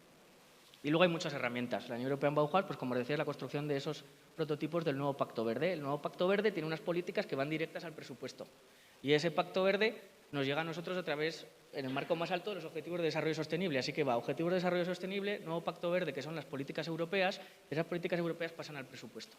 Y luego hay muchas herramientas. La Unión Europea en Bauhaus, pues como decía, es la construcción de esos prototipos del nuevo Pacto Verde. El nuevo Pacto Verde tiene unas políticas que van directas al presupuesto. Y ese Pacto Verde nos llega a nosotros a través, en el marco más alto, de los Objetivos de Desarrollo Sostenible. Así que va, Objetivos de Desarrollo Sostenible, nuevo Pacto Verde, que son las políticas europeas. Esas políticas europeas pasan al presupuesto.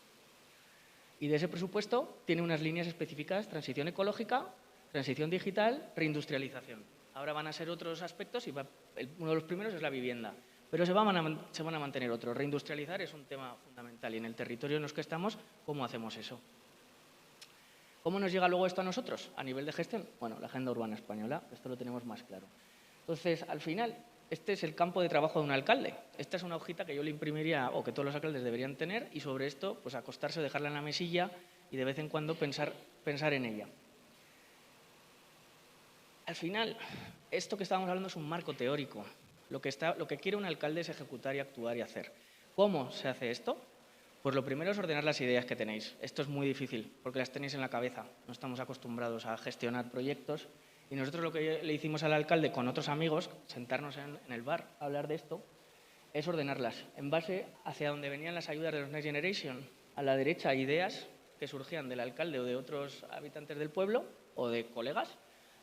Y de ese presupuesto tiene unas líneas específicas: transición ecológica, transición digital, reindustrialización. Ahora van a ser otros aspectos y uno de los primeros es la vivienda. Pero se van a mantener otros. Reindustrializar es un tema fundamental y en el territorio en los que estamos, ¿cómo hacemos eso? ¿Cómo nos llega luego esto a nosotros a nivel de gestión? Bueno, la Agenda Urbana Española, esto lo tenemos más claro. Entonces, al final, este es el campo de trabajo de un alcalde. Esta es una hojita que yo le imprimiría o que todos los alcaldes deberían tener y sobre esto, pues acostarse, dejarla en la mesilla y de vez en cuando pensar en ella. Al final, esto que estábamos hablando es un marco teórico. Lo que quiere un alcalde es ejecutar y actuar y hacer. ¿Cómo se hace esto? Pues lo primero es ordenar las ideas que tenéis. Esto es muy difícil porque las tenéis en la cabeza. No estamos acostumbrados a gestionar proyectos. Y nosotros lo que le hicimos al alcalde con otros amigos, sentarnos en el bar a hablar de esto, es ordenarlas en base hacia donde venían las ayudas de los Next Generation. A la derecha, ideas que surgían del alcalde o de otros habitantes del pueblo o de colegas.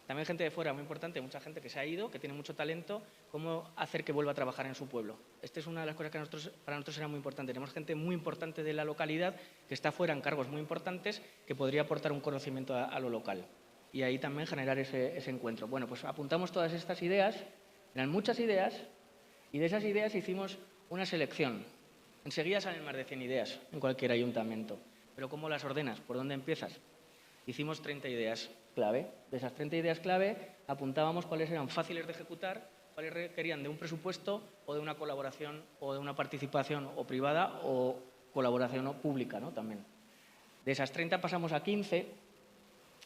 También gente de fuera, muy importante, mucha gente que se ha ido, que tiene mucho talento, cómo hacer que vuelva a trabajar en su pueblo. Esta es una de las cosas que para nosotros era muy importante. Tenemos gente muy importante de la localidad que está fuera en cargos muy importantes que podría aportar un conocimiento a lo local. Y ahí también generar ese encuentro. Bueno, pues apuntamos todas estas ideas, eran muchas ideas, y de esas ideas hicimos una selección. Enseguida salen más de 100 ideas en cualquier ayuntamiento. Pero ¿cómo las ordenas? ¿Por dónde empiezas? Hicimos 30 ideas clave. De esas 30 ideas clave apuntábamos cuáles eran fáciles de ejecutar, cuáles requerían de un presupuesto o de una colaboración o de una participación o privada o colaboración pública, ¿no? También. De esas 30 pasamos a 15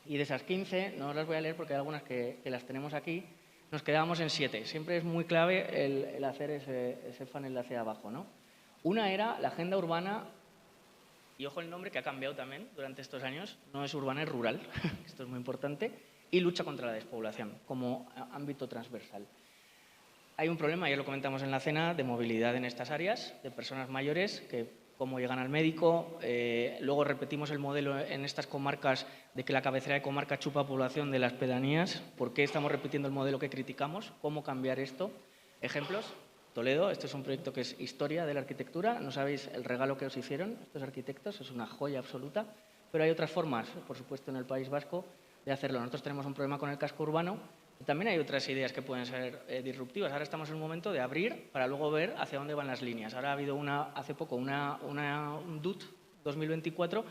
y de esas 15, no las voy a leer porque hay algunas que las tenemos aquí, nos quedábamos en 7. Siempre es muy clave el hacer ese funnel hacia abajo, ¿no? Una era la agenda urbana. Y ojo el nombre que ha cambiado también durante estos años, no es urbana, es rural, esto es muy importante, y lucha contra la despoblación como ámbito transversal. Hay un problema, ya lo comentamos en la cena, de movilidad en estas áreas, de personas mayores, que cómo llegan al médico, luego repetimos el modelo en estas comarcas de que la cabecera de comarca chupa población de las pedanías, ¿por qué estamos repitiendo el modelo que criticamos? ¿Cómo cambiar esto? Ejemplos. Toledo, este es un proyecto que es historia de la arquitectura, no sabéis el regalo que os hicieron estos arquitectos, es una joya absoluta, pero hay otras formas, por supuesto en el País Vasco, de hacerlo. Nosotros tenemos un problema con el casco urbano y también hay otras ideas que pueden ser disruptivas. Ahora estamos en un momento de abrir para luego ver hacia dónde van las líneas. Ahora ha habido hace poco un DUT 2024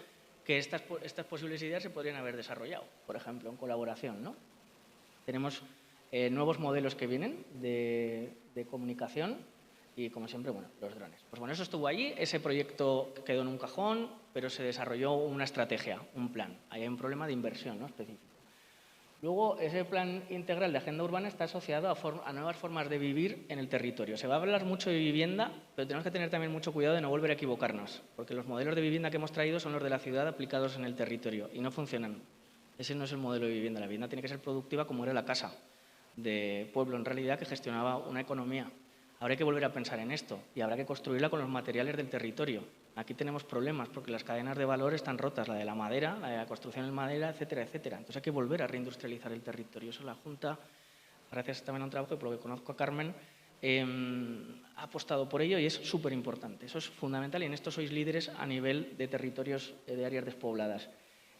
que estas posibles ideas se podrían haber desarrollado, por ejemplo, en colaboración, ¿no? Tenemos nuevos modelos que vienen de comunicación y, como siempre, bueno, los drones. Pues bueno, eso estuvo allí, ese proyecto quedó en un cajón, pero se desarrolló una estrategia, un plan. Ahí hay un problema de inversión, ¿no?, específico. Luego, ese plan integral de agenda urbana está asociado a nuevas formas de vivir en el territorio. Se va a hablar mucho de vivienda, pero tenemos que tener también mucho cuidado de no volver a equivocarnos, porque los modelos de vivienda que hemos traído son los de la ciudad aplicados en el territorio y no funcionan. Ese no es el modelo de vivienda. La vivienda tiene que ser productiva como era la casa de pueblo, en realidad, que gestionaba una economía. Ahora hay que volver a pensar en esto y habrá que construirla con los materiales del territorio. Aquí tenemos problemas porque las cadenas de valor están rotas, la de la madera, la de la construcción en madera, etcétera, etcétera. Entonces hay que volver a reindustrializar el territorio. Eso la Junta, gracias también a un trabajo y por lo que conozco a Carmen, ha apostado por ello y es súper importante. Eso es fundamental y en esto sois líderes a nivel de territorios, de áreas despobladas.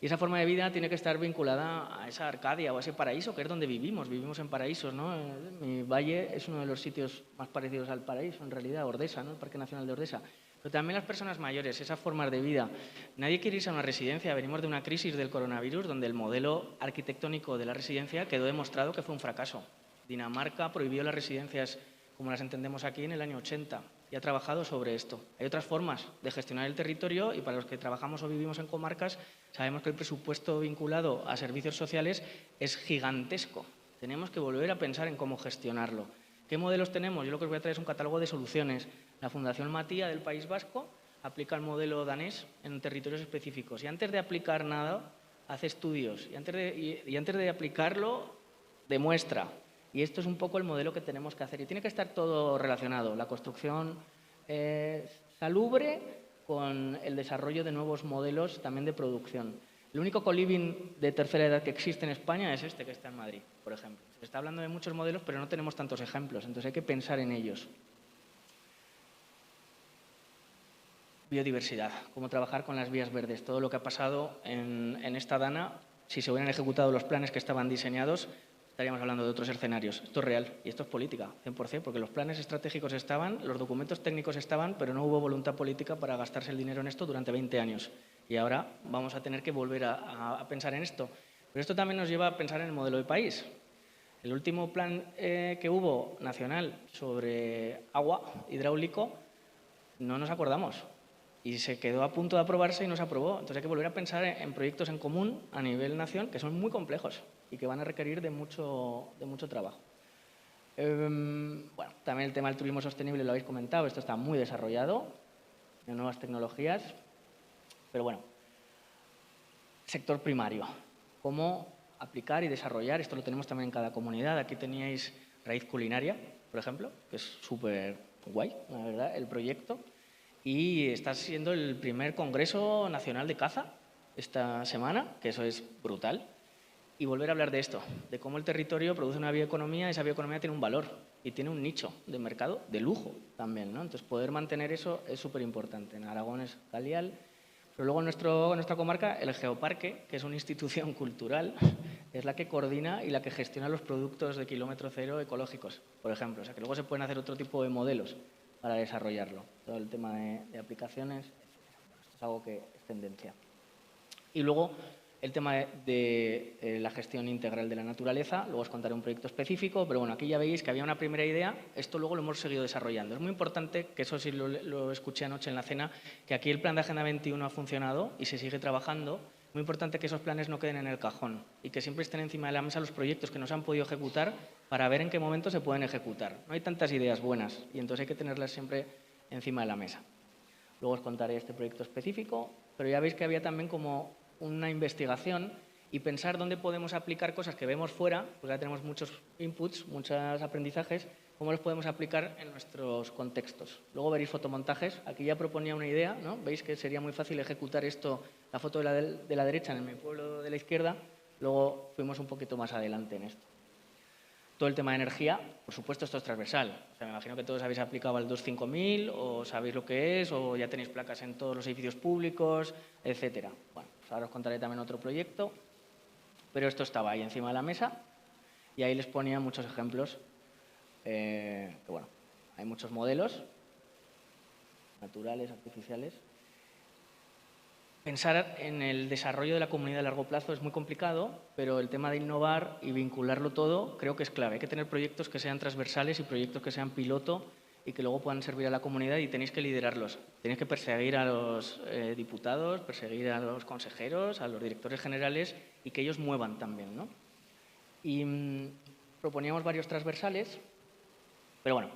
Y esa forma de vida tiene que estar vinculada a esa Arcadia o a ese paraíso, que es donde vivimos. Vivimos en paraísos, ¿no? Mi valle es uno de los sitios más parecidos al paraíso, en realidad, Ordesa, ¿no?, el Parque Nacional de Ordesa. Pero también las personas mayores, esas formas de vida. Nadie quiere irse a una residencia. Venimos de una crisis del coronavirus donde el modelo arquitectónico de la residencia quedó demostrado que fue un fracaso. Dinamarca prohibió las residencias como las entendemos aquí en el año 80 y ha trabajado sobre esto. Hay otras formas de gestionar el territorio y para los que trabajamos o vivimos en comarcas sabemos que el presupuesto vinculado a servicios sociales es gigantesco. Tenemos que volver a pensar en cómo gestionarlo. ¿Qué modelos tenemos? Yo lo que os voy a traer es un catálogo de soluciones. La Fundación Matía del País Vasco aplica el modelo danés en territorios específicos y antes de aplicar nada hace estudios y antes de aplicarlo demuestra. Y esto es un poco el modelo que tenemos que hacer. Y tiene que estar todo relacionado. La construcción salubre con el desarrollo de nuevos modelos también de producción. El único coliving de tercera edad que existe en España es este que está en Madrid, por ejemplo. Se está hablando de muchos modelos, pero no tenemos tantos ejemplos. Entonces hay que pensar en ellos. Biodiversidad. Cómo trabajar con las vías verdes. Todo lo que ha pasado en esta Dana, si se hubieran ejecutado los planes que estaban diseñados, estaríamos hablando de otros escenarios. Esto es real y esto es política, 100%, porque los planes estratégicos estaban, los documentos técnicos estaban, pero no hubo voluntad política para gastarse el dinero en esto durante 20 años. Y ahora vamos a tener que volver a pensar en esto. Pero esto también nos lleva a pensar en el modelo de país. El último plan que hubo nacional sobre agua hidráulico no nos acordamos y se quedó a punto de aprobarse y no se aprobó. Entonces hay que volver a pensar en proyectos en común a nivel nación que son muy complejos y que van a requerir de mucho trabajo. Bueno, también el tema del turismo sostenible lo habéis comentado, esto está muy desarrollado, de nuevas tecnologías, pero bueno, sector primario, cómo aplicar y desarrollar, esto lo tenemos también en cada comunidad, aquí teníais Raíz Culinaria, por ejemplo, que es súper guay, la verdad, el proyecto, y está siendo el primer Congreso Nacional de Caza esta semana, que eso es brutal. Y volver a hablar de esto, de cómo el territorio produce una bioeconomía y esa bioeconomía tiene un valor y tiene un nicho de mercado de lujo también, ¿no? Entonces, poder mantener eso es súper importante. En Aragón es Calial, pero luego en nuestra comarca el Geoparque, que es una institución cultural, es la que coordina y la que gestiona los productos de kilómetro cero ecológicos, por ejemplo. O sea, que luego se pueden hacer otro tipo de modelos para desarrollarlo. Todo el tema de aplicaciones, esto es algo que es tendencia. Y luego el tema de la gestión integral de la naturaleza, luego os contaré un proyecto específico, pero bueno, aquí ya veis que había una primera idea, esto luego lo hemos seguido desarrollando. Es muy importante, que eso sí lo escuché anoche en la cena, que aquí el plan de Agenda 21 ha funcionado y se sigue trabajando. Muy importante que esos planes no queden en el cajón y que siempre estén encima de la mesa los proyectos que no se han podido ejecutar para ver en qué momento se pueden ejecutar. No hay tantas ideas buenas y entonces hay que tenerlas siempre encima de la mesa. Luego os contaré este proyecto específico, pero ya veis que había también como una investigación y pensar dónde podemos aplicar cosas que vemos fuera, porque ya tenemos muchos inputs, muchos aprendizajes, cómo los podemos aplicar en nuestros contextos. Luego veréis fotomontajes. Aquí ya proponía una idea, ¿no? Veis que sería muy fácil ejecutar esto, la foto de la derecha en mi pueblo de la izquierda. Luego fuimos un poquito más adelante en esto. Todo el tema de energía, por supuesto, esto es transversal. O sea, me imagino que todos habéis aplicado al 25000 o sabéis lo que es, o ya tenéis placas en todos los edificios públicos, etcétera. Bueno, pues ahora os contaré también otro proyecto, pero esto estaba ahí encima de la mesa y ahí les ponía muchos ejemplos. Que bueno, hay muchos modelos naturales, artificiales. Pensar en el desarrollo de la comunidad a largo plazo es muy complicado, pero el tema de innovar y vincularlo todo creo que es clave. Hay que tener proyectos que sean transversales y proyectos que sean piloto y que luego puedan servir a la comunidad y tenéis que liderarlos. Tenéis que perseguir a los diputados, perseguir a los consejeros, a los directores generales y que ellos muevan también, ¿no? Y proponíamos varios transversales, pero bueno,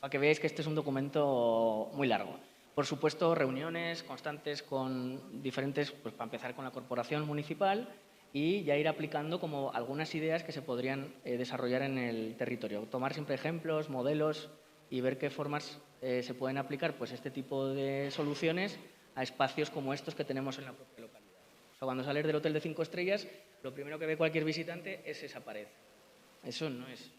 para que veáis que este es un documento muy largo. Por supuesto, reuniones constantes con diferentes, pues para empezar con la corporación municipal y ya ir aplicando como algunas ideas que se podrían desarrollar en el territorio. Tomar siempre ejemplos, modelos y ver qué formas se pueden aplicar pues este tipo de soluciones a espacios como estos que tenemos en la propia localidad. O sea, cuando sales del hotel de 5 estrellas, lo primero que ve cualquier visitante es esa pared. Eso no es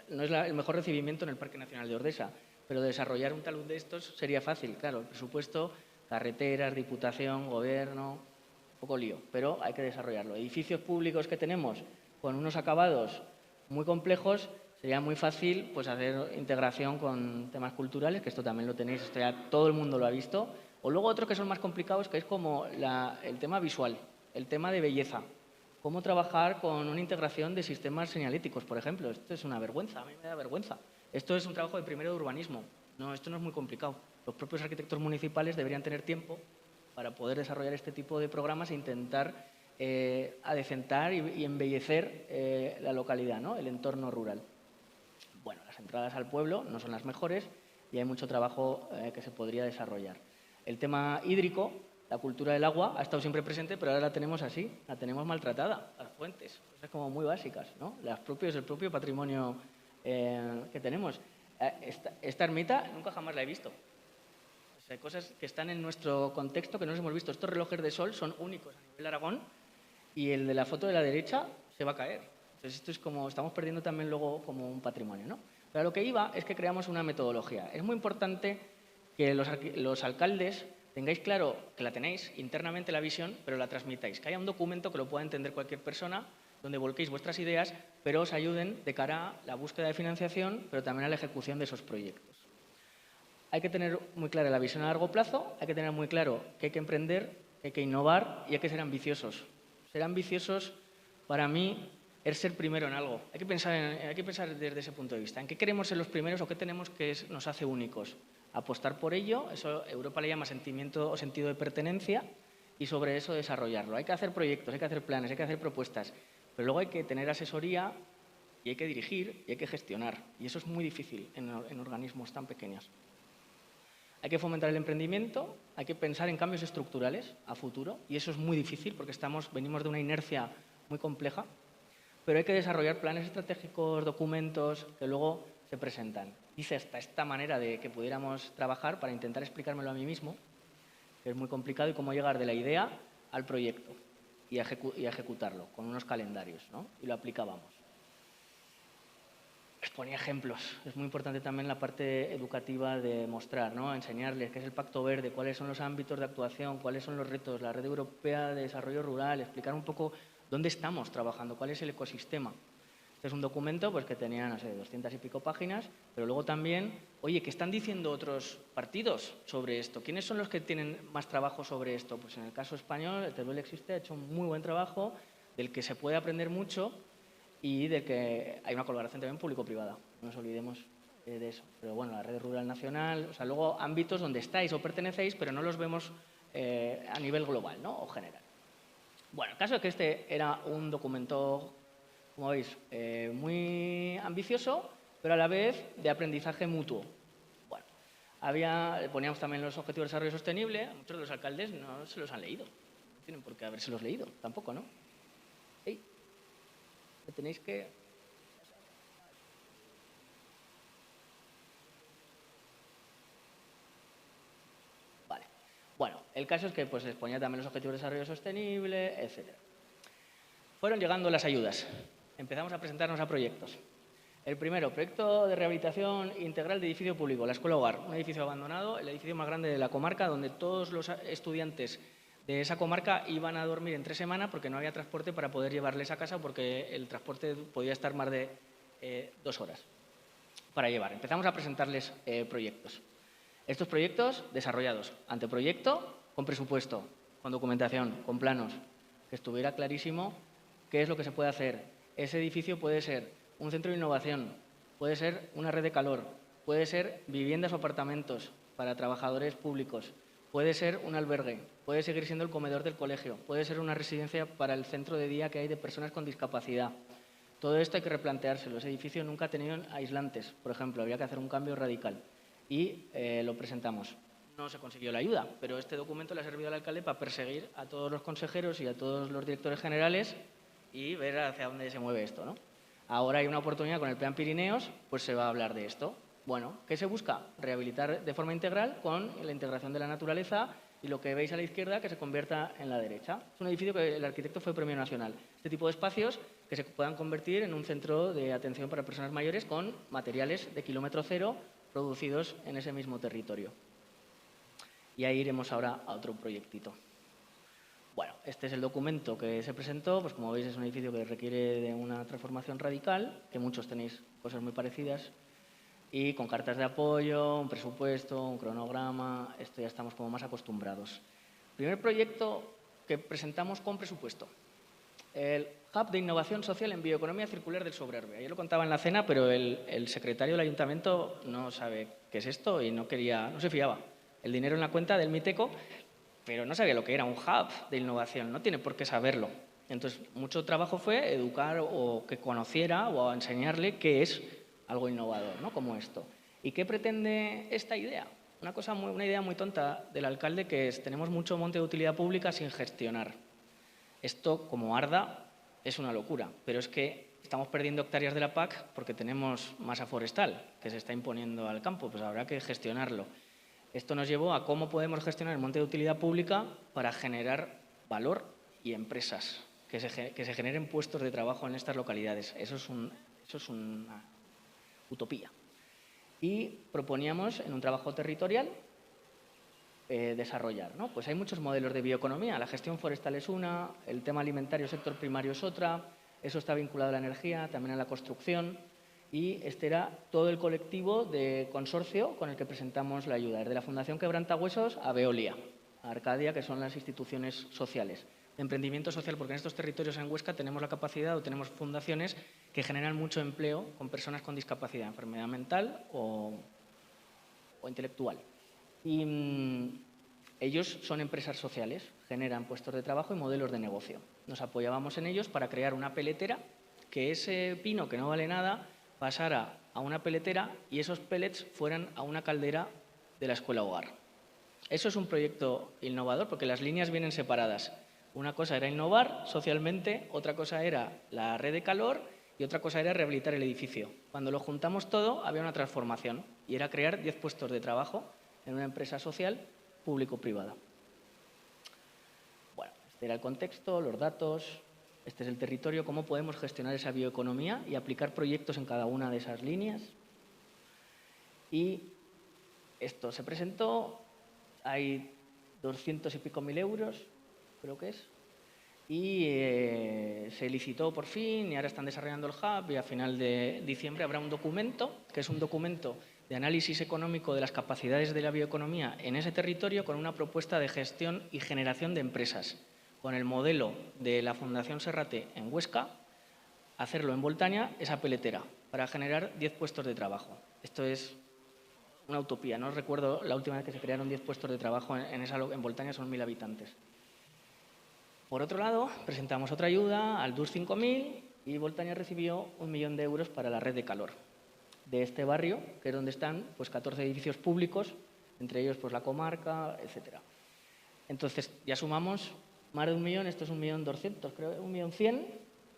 el mejor recibimiento en el Parque Nacional de Ordesa. Pero desarrollar un talud de estos sería fácil, claro, el presupuesto, carreteras, diputación, gobierno, un poco lío, pero hay que desarrollarlo. Edificios públicos que tenemos con unos acabados muy complejos, sería muy fácil pues, hacer integración con temas culturales, que esto también lo tenéis, esto ya todo el mundo lo ha visto, o luego otros que son más complicados, que es como el tema visual, el tema de belleza. Cómo trabajar con una integración de sistemas señaléticos, por ejemplo. Esto es una vergüenza, a mí me da vergüenza. Esto es un trabajo de primero de urbanismo. No, esto no es muy complicado. Los propios arquitectos municipales deberían tener tiempo para poder desarrollar este tipo de programas e intentar adecentar y embellecer la localidad, ¿no? El entorno rural. Bueno, las entradas al pueblo no son las mejores y hay mucho trabajo que se podría desarrollar. El tema hídrico, la cultura del agua, ha estado siempre presente, pero ahora la tenemos así, la tenemos maltratada, las fuentes, cosas como muy básicas, ¿no? El propio patrimonio que tenemos. Esta ermita nunca jamás la he visto. O sea, hay cosas que están en nuestro contexto que no nos hemos visto. Estos relojes de sol son únicos a nivel Aragón y el de la foto de la derecha se va a caer. Entonces esto es como, estamos perdiendo también luego como un patrimonio, ¿no? Pero a lo que iba es que creamos una metodología. Es muy importante que los alcaldes tengáis claro que la tenéis internamente la visión, pero la transmitáis. Que haya un documento que lo pueda entender cualquier persona, donde volquéis vuestras ideas, pero os ayuden de cara a la búsqueda de financiación, pero también a la ejecución de esos proyectos. hay que tener muy clara la visión a largo plazo, hay que tener muy claro que hay que emprender, que hay que innovar y hay que ser ambiciosos. Ser ambiciosos, para mí, es ser primero en algo. Hay que pensar desde ese punto de vista. ¿En qué queremos ser los primeros o qué tenemos que nos hace únicos? Apostar por ello, eso Europa le llama sentimiento o sentido de pertenencia, y sobre eso desarrollarlo. Hay que hacer proyectos, hay que hacer planes, hay que hacer propuestas, pero luego hay que tener asesoría y hay que dirigir y hay que gestionar. Y eso es muy difícil en organismos tan pequeños. Hay que fomentar el emprendimiento, hay que pensar en cambios estructurales a futuro, y eso es muy difícil porque venimos de una inercia muy compleja, pero hay que desarrollar planes estratégicos, documentos que luego se presentan. Hice hasta esta manera de que pudiéramos trabajar para intentar explicármelo a mí mismo, que es muy complicado, y cómo llegar de la idea al proyecto y a ejecutarlo con unos calendarios, ¿no? Y lo aplicábamos. Les ponía ejemplos. Es muy importante también la parte educativa de mostrar, ¿no? Enseñarles qué es el Pacto Verde, cuáles son los ámbitos de actuación, cuáles son los retos, la Red Europea de Desarrollo Rural, explicar un poco dónde estamos trabajando, cuál es el ecosistema. Este es un documento pues, que tenía, no sé, 200 y pico páginas, pero luego también, oye, ¿qué están diciendo otros partidos sobre esto? ¿Quiénes son los que tienen más trabajo sobre esto? Pues en el caso español, el Teruel Existe ha hecho un muy buen trabajo, del que se puede aprender mucho y de que hay una colaboración también público-privada. No nos olvidemos de eso. Pero bueno, la Red Rural Nacional, o sea, luego ámbitos donde estáis o pertenecéis, pero no los vemos a nivel global, ¿no? O general. Bueno, el caso es que este era un documento, como veis, muy ambicioso, pero a la vez de aprendizaje mutuo. Bueno, poníamos también los objetivos de desarrollo sostenible. Muchos de los alcaldes no se los han leído. No tienen por qué habérselos leído, tampoco, ¿no? Sí. Tenéis que... Vale. Bueno, el caso es que pues, les ponía también los objetivos de desarrollo sostenible, etc. Fueron llegando las ayudas. Empezamos a presentarnos a proyectos. El primero, proyecto de rehabilitación integral de edificio público, la Escuela Hogar, un edificio abandonado, el edificio más grande de la comarca, donde todos los estudiantes de esa comarca iban a dormir en 3 semanas porque no había transporte para poder llevarles a casa, porque el transporte podía estar más de 2 horas para llevar. Empezamos a presentarles proyectos. Estos proyectos desarrollados, anteproyecto, con presupuesto, con documentación, con planos, que estuviera clarísimo qué es lo que se puede hacer. Ese edificio puede ser un centro de innovación, puede ser una red de calor, puede ser viviendas o apartamentos para trabajadores públicos, puede ser un albergue, puede seguir siendo el comedor del colegio, puede ser una residencia para el centro de día que hay de personas con discapacidad. Todo esto hay que replanteárselo. Ese edificio nunca ha tenido aislantes, por ejemplo, había que hacer un cambio radical. Y lo presentamos. No se consiguió la ayuda, pero este documento le ha servido al alcalde para perseguir a todos los consejeros y a todos los directores generales y ver hacia dónde se mueve esto, ¿no? Ahora hay una oportunidad con el Plan Pirineos, pues se va a hablar de esto. Bueno, ¿qué se busca? Rehabilitar de forma integral con la integración de la naturaleza y lo que veis a la izquierda que se convierta en la derecha. Es un edificio que el arquitecto fue Premio Nacional. Este tipo de espacios que se puedan convertir en un centro de atención para personas mayores con materiales de kilómetro cero producidos en ese mismo territorio. Y ahí iremos ahora a otro proyectito. Bueno, este es el documento que se presentó. Pues como veis es un edificio que requiere de una transformación radical, que muchos tenéis cosas muy parecidas, y con cartas de apoyo, un presupuesto, un cronograma. Esto ya estamos como más acostumbrados. Primer proyecto que presentamos con presupuesto. El Hub de Innovación Social en Bioeconomía Circular del Sobrarbe. Ayer lo contaba en la cena, pero el secretario del ayuntamiento no sabe qué es esto y no se fiaba. El dinero en la cuenta del Miteco, pero no sabía lo que era un hub de innovación. No tiene por qué saberlo. Entonces, mucho trabajo fue educar o que conociera o enseñarle qué es algo innovador, ¿no? Como esto. ¿Y qué pretende esta idea? Una idea muy tonta del alcalde, que es: tenemos mucho monte de utilidad pública sin gestionar. Esto, como arda, es una locura, pero es que estamos perdiendo hectáreas de la PAC porque tenemos masa forestal que se está imponiendo al campo, pues habrá que gestionarlo. Esto nos llevó a cómo podemos gestionar el monte de utilidad pública para generar valor y empresas, que se generen puestos de trabajo en estas localidades. Eso es una utopía. Y proponíamos en un trabajo territorial desarrollar, ¿no? Pues hay muchos modelos de bioeconomía. La gestión forestal es una, el tema alimentario sector primario es otra, eso está vinculado a la energía, también a la construcción. y este era todo el colectivo de consorcio con el que presentamos la ayuda, desde la Fundación Quebrantahuesos a Veolia, a Arcadia, que son las instituciones sociales. De emprendimiento social, porque en estos territorios en Huesca tenemos la capacidad o tenemos fundaciones que generan mucho empleo con personas con discapacidad, enfermedad mental o intelectual. Y ellos son empresas sociales, generan puestos de trabajo y modelos de negocio. Nos apoyábamos en ellos para crear una peletera, que ese pino que no vale nada pasara a una peletera y esos pellets fueran a una caldera de la escuela hogar. Eso es un proyecto innovador porque las líneas vienen separadas. Una cosa era innovar socialmente, otra cosa era la red de calor y otra cosa era rehabilitar el edificio. Cuando lo juntamos todo, había una transformación y era crear 10 puestos de trabajo en una empresa social público-privada. Bueno, este era el contexto, los datos, este es el territorio, cómo podemos gestionar esa bioeconomía y aplicar proyectos en cada una de esas líneas. Y esto se presentó, hay 200 y pico mil euros, creo que es, y se licitó por fin y ahora están desarrollando el hub y a final de diciembre habrá un documento, que es un documento de análisis económico de las capacidades de la bioeconomía en ese territorio con una propuesta de gestión y generación de empresas, con el modelo de la Fundación Serrate en Huesca, hacerlo en Boltaña, esa peletera, para generar 10 puestos de trabajo. Esto es una utopía, no recuerdo la última vez que se crearon 10 puestos de trabajo en Boltaña, son 1000 habitantes. Por otro lado, presentamos otra ayuda al DUS 5000 y Boltaña recibió 1 millón de euros para la red de calor de este barrio, que es donde están pues, 14 edificios públicos, entre ellos pues, la comarca, etc. Entonces, ya sumamos más de 1 millón, esto es 1.200.000, creo, 1.100.000,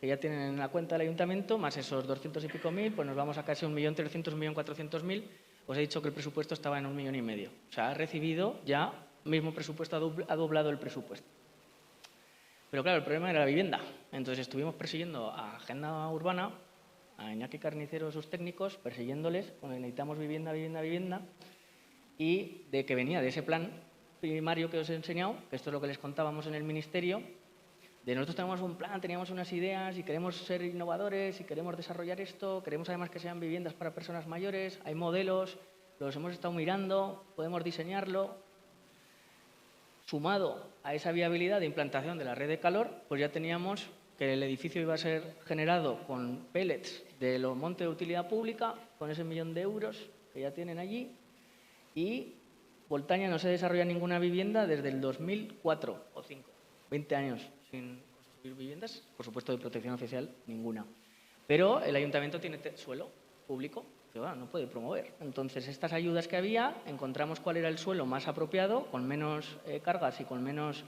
que ya tienen en la cuenta del ayuntamiento, más esos 200 y pico mil, pues nos vamos a casi 1.300.000, 1.400.000. Os he dicho que el presupuesto estaba en 1,5 millones. O sea, ha recibido ya, mismo presupuesto, ha doblado el presupuesto. Pero claro, el problema era la vivienda. Entonces estuvimos persiguiendo a Agenda Urbana, a Iñaki Carnicero, sus técnicos, persiguiéndoles, porque necesitamos vivienda, vivienda, vivienda, y de que venía de ese plan primario que os he enseñado, que esto es lo que les contábamos en el ministerio, de nosotros tenemos un plan, teníamos unas ideas y queremos ser innovadores y queremos desarrollar esto, queremos además que sean viviendas para personas mayores, hay modelos, los hemos estado mirando, podemos diseñarlo. Sumado a esa viabilidad de implantación de la red de calor, pues ya teníamos que el edificio iba a ser generado con pellets de los montes de utilidad pública, con ese 1 millón de euros que ya tienen allí, y Boltaña no se desarrolla ninguna vivienda desde el 2004 o 2005, 20 años sin construir viviendas, por supuesto de protección oficial ninguna. Pero el ayuntamiento tiene suelo público que bueno, no puede promover. Entonces, estas ayudas que había, encontramos cuál era el suelo más apropiado, con menos cargas y con menos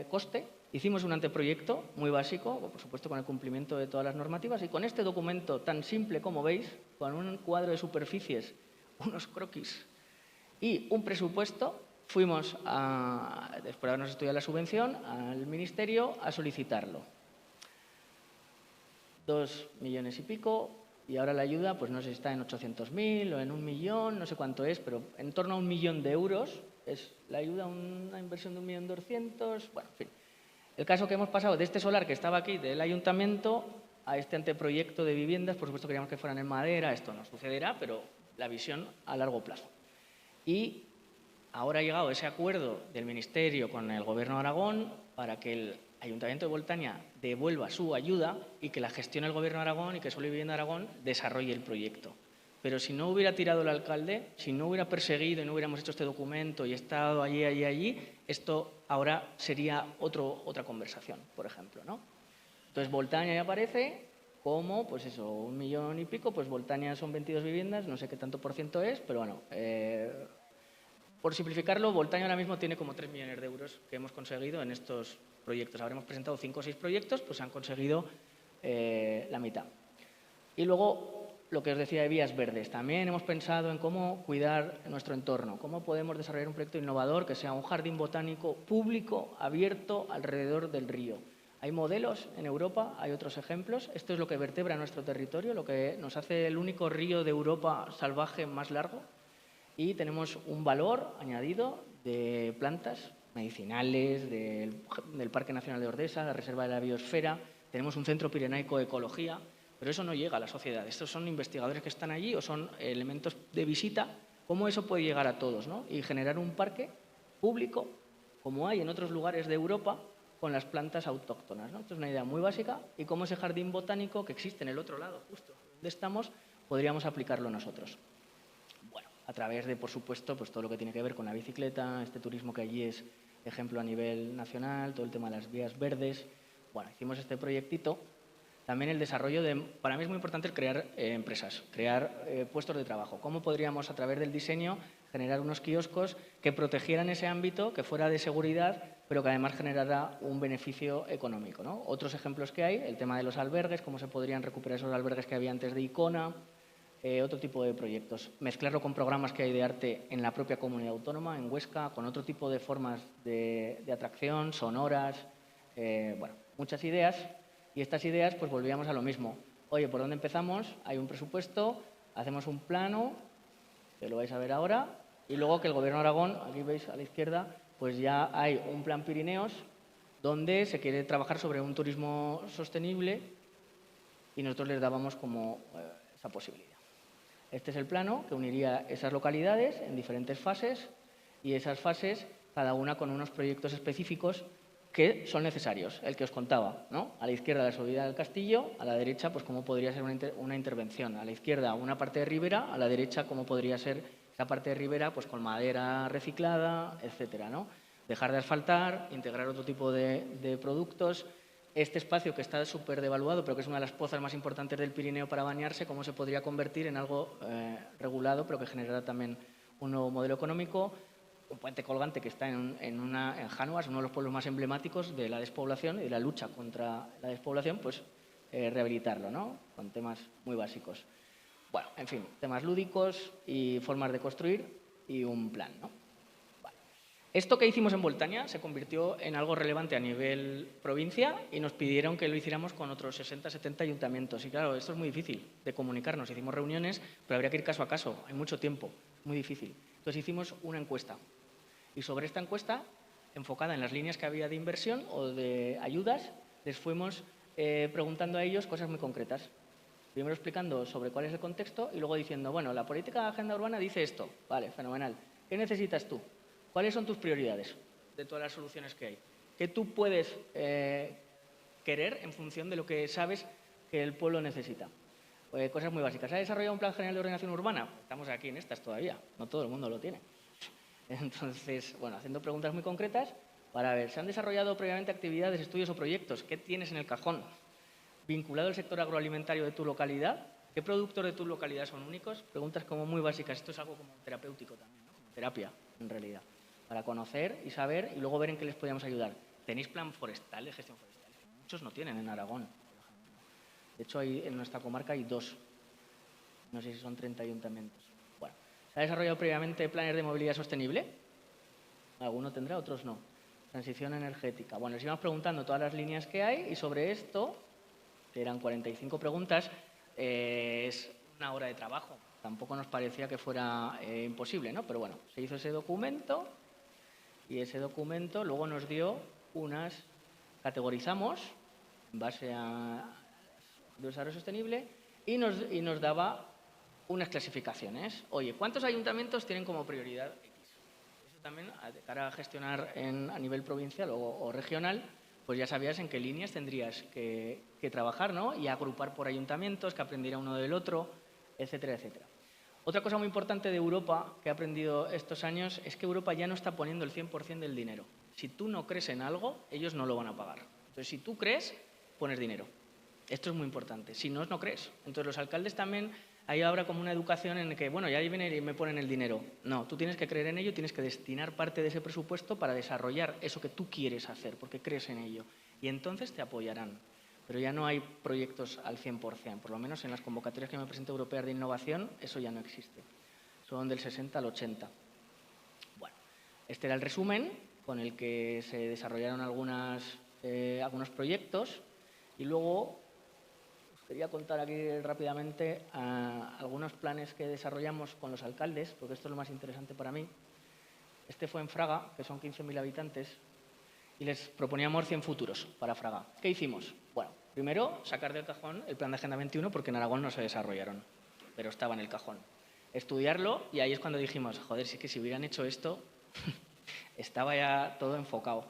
coste. Hicimos un anteproyecto muy básico, por supuesto con el cumplimiento de todas las normativas, y con este documento tan simple como veis, con un cuadro de superficies, unos croquis y un presupuesto, fuimos, después de habernos estudiado la subvención, al ministerio a solicitarlo. 2 millones y pico. Y ahora la ayuda, pues no sé si está en 800.000 o en 1 millón, no sé cuánto es, pero en torno a 1 millón de euros es la ayuda, una inversión de 1.200.000, bueno, en fin. El caso que hemos pasado de este solar que estaba aquí del ayuntamiento a este anteproyecto de viviendas, por supuesto queríamos que fueran en madera, esto no sucederá, pero la visión a largo plazo. Y ahora ha llegado ese acuerdo del Ministerio con el Gobierno de Aragón para que el Ayuntamiento de Boltaña devuelva su ayuda y que la gestione el Gobierno de Aragón y que Suelo y Vivienda Aragón desarrolle el proyecto. Pero si no hubiera tirado el alcalde, si no hubiera perseguido y no hubiéramos hecho este documento y estado allí, esto ahora sería otra conversación, por ejemplo, ¿no? Entonces, Boltaña ya aparece como, pues eso, 1 millón y pico, pues Boltaña son 22 viviendas, no sé qué tanto por ciento es, pero bueno, por simplificarlo, Boltaña ahora mismo tiene como 3 millones de euros que hemos conseguido en estos proyectos. Habremos presentado 5 o 6 proyectos, pues han conseguido la mitad. Y luego, lo que os decía de vías verdes. También hemos pensado en cómo cuidar nuestro entorno, cómo podemos desarrollar un proyecto innovador que sea un jardín botánico público, abierto, alrededor del río. Hay modelos en Europa, hay otros ejemplos. Esto es lo que vertebra nuestro territorio, lo que nos hace el único río de Europa salvaje más largo. Y tenemos un valor añadido de plantas medicinales, del Parque Nacional de Ordesa, la Reserva de la Biosfera. Tenemos un centro pirenaico de ecología, pero eso no llega a la sociedad. Estos son investigadores que están allí o son elementos de visita. ¿Cómo eso puede llegar a todos, ¿no? Y generar un parque público, como hay en otros lugares de Europa, con las plantas autóctonas, ¿no? Esto es una idea muy básica y cómo ese jardín botánico que existe en el otro lado, justo donde estamos, podríamos aplicarlo nosotros. Bueno, a través de, por supuesto, pues todo lo que tiene que ver con la bicicleta, este turismo que allí es ejemplo a nivel nacional, todo el tema de las vías verdes. Bueno, hicimos este proyectito. También el desarrollo de, para mí es muy importante crear empresas, crear puestos de trabajo. ¿Cómo podríamos, a través del diseño, generar unos kioscos que protegieran ese ámbito, que fuera de seguridad, pero que además generara un beneficio económico, ¿no? Otros ejemplos que hay, el tema de los albergues, cómo se podrían recuperar esos albergues que había antes de Icona, otro tipo de proyectos. Mezclarlo con programas que hay de arte en la propia comunidad autónoma, en Huesca, con otro tipo de formas de atracción, sonoras, bueno, muchas ideas. Y estas ideas, pues volvíamos a lo mismo. Oye, ¿por dónde empezamos? Hay un presupuesto, hacemos un plano, que lo vais a ver ahora, y luego que el Gobierno de Aragón, aquí veis a la izquierda, pues ya hay un plan Pirineos donde se quiere trabajar sobre un turismo sostenible y nosotros les dábamos como esa posibilidad. Este es el plano que uniría esas localidades en diferentes fases y esas fases, cada una con unos proyectos específicos que son necesarios, el que os contaba, ¿no? A la izquierda la subida del castillo, a la derecha pues cómo podría ser una intervención, a la izquierda una parte de ribera, a la derecha cómo podría ser esa parte de ribera pues con madera reciclada, etcétera, ¿no? Dejar de asfaltar, integrar otro tipo de productos. Este espacio que está súper devaluado, pero que es una de las pozas más importantes del Pirineo para bañarse, cómo se podría convertir en algo regulado, pero que generará también un nuevo modelo económico. Un puente colgante que está en Jánovas, uno de los pueblos más emblemáticos de la despoblación y de la lucha contra la despoblación, pues rehabilitarlo, ¿no? Con temas muy básicos. Bueno, en fin, temas lúdicos y formas de construir y un plan, ¿no? Vale. Esto que hicimos en Boltaña se convirtió en algo relevante a nivel provincia y nos pidieron que lo hiciéramos con otros 60, 70 ayuntamientos. Y claro, esto es muy difícil de comunicarnos. Hicimos reuniones, pero habría que ir caso a caso. Hay mucho tiempo, muy difícil. Entonces hicimos una encuesta. Y sobre esta encuesta, enfocada en las líneas que había de inversión o de ayudas, les fuimos preguntando a ellos cosas muy concretas. Primero explicando sobre cuál es el contexto y luego diciendo, bueno, la política de agenda urbana dice esto. Vale, fenomenal. ¿Qué necesitas tú? ¿Cuáles son tus prioridades de todas las soluciones que hay? ¿Qué tú puedes querer en función de lo que sabes que el pueblo necesita? Cosas muy básicas. ¿Se ha desarrollado un plan general de ordenación urbana? Estamos aquí en estas todavía. No todo el mundo lo tiene. Entonces, bueno, haciendo preguntas muy concretas para ver, ¿se han desarrollado previamente actividades, estudios o proyectos? ¿Qué tienes en el cajón? ¿Vinculado al sector agroalimentario de tu localidad? ¿Qué productos de tu localidad son únicos? Preguntas como muy básicas. Esto es algo como terapéutico también, ¿no? Como terapia, en realidad. Para conocer y saber y luego ver en qué les podíamos ayudar. ¿Tenéis plan forestal, de gestión forestal? Muchos no tienen en Aragón, por ejemplo. De hecho, en nuestra comarca hay 2. No sé si son 30 ayuntamientos. Bueno, ¿se ha desarrollado previamente planes de movilidad sostenible? Alguno tendrá, otros no. Transición energética. Bueno, les íbamos preguntando todas las líneas que hay y sobre esto, que eran 45 preguntas, es una hora de trabajo. Tampoco nos parecía que fuera imposible, ¿no? Pero bueno, se hizo ese documento y ese documento luego nos dio unas, categorizamos en base a desarrollo sostenible y nos daba unas clasificaciones. Oye, ¿cuántos ayuntamientos tienen como prioridad X? Eso también, de cara a gestionar a nivel provincial o regional, pues ya sabías en qué líneas tendrías que trabajar, ¿no? Y agrupar por ayuntamientos, que aprendiera uno del otro, etcétera, etcétera. Otra cosa muy importante de Europa que he aprendido estos años es que Europa ya no está poniendo el 100% del dinero. Si tú no crees en algo, ellos no lo van a pagar. Entonces, si tú crees, pones dinero. Esto es muy importante. Si no, no crees. Entonces, los alcaldes también, ahí habrá como una educación en que, bueno, ya vienen y me ponen el dinero. No, tú tienes que creer en ello, tienes que destinar parte de ese presupuesto para desarrollar eso que tú quieres hacer, porque crees en ello. Y entonces te apoyarán. Pero ya no hay proyectos al 100%, por lo menos en las convocatorias que me presenta Europeas de Innovación, eso ya no existe. Son del 60 al 80. Bueno, este era el resumen con el que se desarrollaron algunos proyectos y luego os quería contar aquí rápidamente algunos planes que desarrollamos con los alcaldes, porque esto es lo más interesante para mí. Este fue en Fraga, que son 15.000 habitantes, y les proponíamos 100 futuros para Fraga. ¿Qué hicimos? Bueno, Primero, sacar del cajón el plan de Agenda 21 porque en Aragón no se desarrollaron, pero estaba en el cajón. Estudiarlo y ahí es cuando dijimos, joder, sí que si hubieran hecho esto, estaba ya todo enfocado.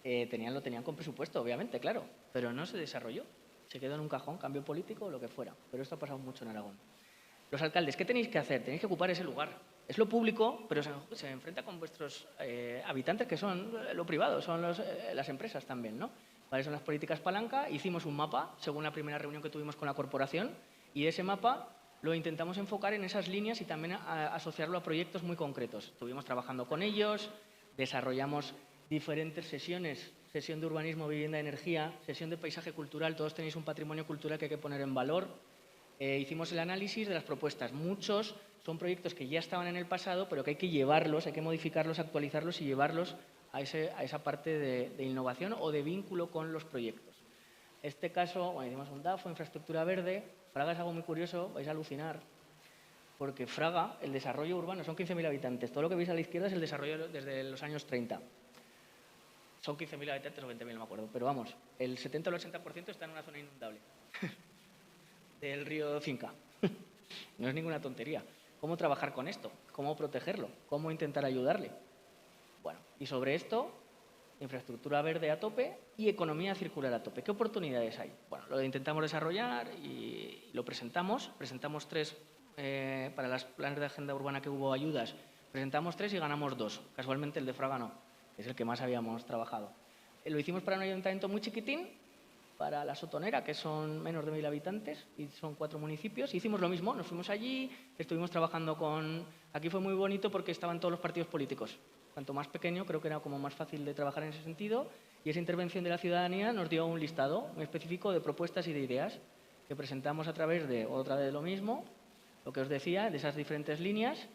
Lo tenían con presupuesto, obviamente, claro, pero no se desarrolló. Se quedó en un cajón, cambio político o lo que fuera. Pero esto ha pasado mucho en Aragón. Los alcaldes, ¿qué tenéis que hacer? Tenéis que ocupar ese lugar. Es lo público, pero se enfrenta con vuestros habitantes, que son lo privado, son las empresas también, ¿no? ¿Cuáles son las políticas palanca? Hicimos un mapa, según la primera reunión que tuvimos con la corporación, y ese mapa lo intentamos enfocar en esas líneas y también asociarlo a proyectos muy concretos. Estuvimos trabajando con ellos, desarrollamos diferentes sesiones, sesión de urbanismo, vivienda, energía, sesión de paisaje cultural, todos tenéis un patrimonio cultural que hay que poner en valor. Hicimos el análisis de las propuestas. Muchos son proyectos que ya estaban en el pasado, pero que hay que llevarlos, hay que modificarlos, actualizarlos y llevarlos a esa parte de innovación o de vínculo con los proyectos. Este caso, bueno, hicimos un DAFO, infraestructura verde. Fraga es algo muy curioso, vais a alucinar, porque Fraga, el desarrollo urbano, son 15.000 habitantes. Todo lo que veis a la izquierda es el desarrollo desde los años 30. Son 15.000 habitantes o 20.000, no me acuerdo. Pero vamos, el 70 o el 80% está en una zona inundable del río Cinca. No es ninguna tontería. ¿Cómo trabajar con esto? ¿Cómo protegerlo? ¿Cómo intentar ayudarle? Bueno, y sobre esto, infraestructura verde a tope y economía circular a tope. ¿Qué oportunidades hay? Bueno, lo intentamos desarrollar y lo presentamos. Presentamos 3 para los planes de agenda urbana que hubo ayudas. Presentamos 3 y ganamos 2. Casualmente el de Fraga no, es el que más habíamos trabajado. Lo hicimos para un ayuntamiento muy chiquitín, para La Sotonera, que son menos de 1.000 habitantes y son 4 municipios. Hicimos lo mismo, nos fuimos allí, estuvimos trabajando con... Aquí fue muy bonito porque estaban todos los partidos políticos. Cuanto más pequeño, creo que era como más fácil de trabajar en ese sentido. Y esa intervención de la ciudadanía nos dio un listado muy específico de propuestas y de ideas que presentamos a través de otra vez lo mismo, lo que os decía, de esas diferentes líneas,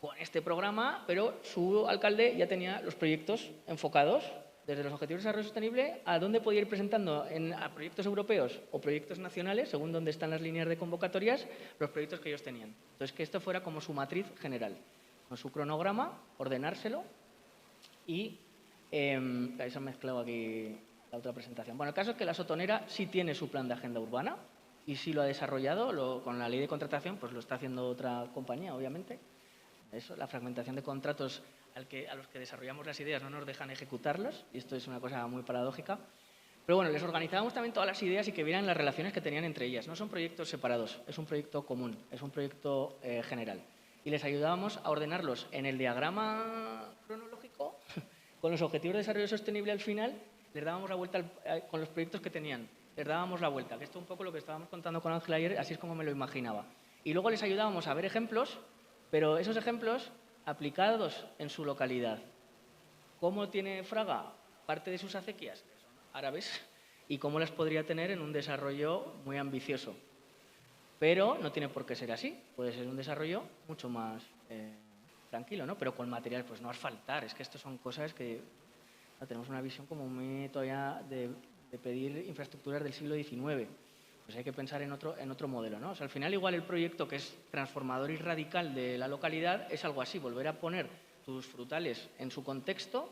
con este programa, pero su alcalde ya tenía los proyectos enfocados desde los Objetivos de Desarrollo Sostenible a dónde podía ir presentando a proyectos europeos o proyectos nacionales, según dónde están las líneas de convocatorias, los proyectos que ellos tenían. Entonces, que esto fuera como su matriz general, con su cronograma, ordenárselo y... ahí se ha mezclado aquí la otra presentación. Bueno, el caso es que La Sotonera sí tiene su plan de agenda urbana y sí lo ha desarrollado, con la ley de contratación, pues lo está haciendo otra compañía, obviamente. Eso, la fragmentación de contratos a los que desarrollamos las ideas no nos dejan ejecutarlas, y esto es una cosa muy paradójica. Pero bueno, les organizábamos también todas las ideas y que vieran las relaciones que tenían entre ellas. No son proyectos separados, es un proyecto común, es un proyecto general. Y les ayudábamos a ordenarlos en el diagrama cronológico, con los objetivos de desarrollo sostenible al final, les dábamos la vuelta con los proyectos que tenían, les dábamos la vuelta, que esto es un poco lo que estábamos contando con Ángel ayer, así es como me lo imaginaba. Y luego les ayudábamos a ver ejemplos, pero esos ejemplos aplicados en su localidad. ¿Cómo tiene Fraga parte de sus acequias, que son árabes, y cómo las podría tener en un desarrollo muy ambicioso? Pero no tiene por qué ser así, puede ser un desarrollo mucho más tranquilo, ¿no? Pero con material, pues no asfaltar, es que esto son cosas que tenemos una visión como muy todavía de pedir infraestructuras del siglo XIX. Pues hay que pensar en otro modelo, ¿no? O sea, al final igual el proyecto que es transformador y radical de la localidad es algo así, volver a poner tus frutales en su contexto,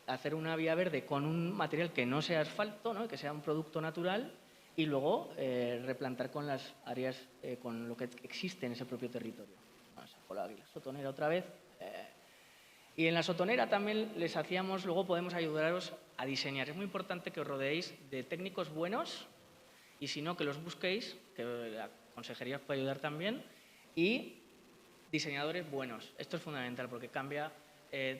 hacer una vía verde con un material que no sea asfalto, ¿no? Que sea un producto natural y luego replantar con las áreas, con lo que existe en ese propio territorio. Vamos a colar aquí la Sotonera otra vez. Y en la Sotonera también les hacíamos, luego podemos ayudaros a diseñar. Es muy importante que os rodeéis de técnicos buenos, y si no, que los busquéis, que la consejería os puede ayudar también, y diseñadores buenos. Esto es fundamental porque cambia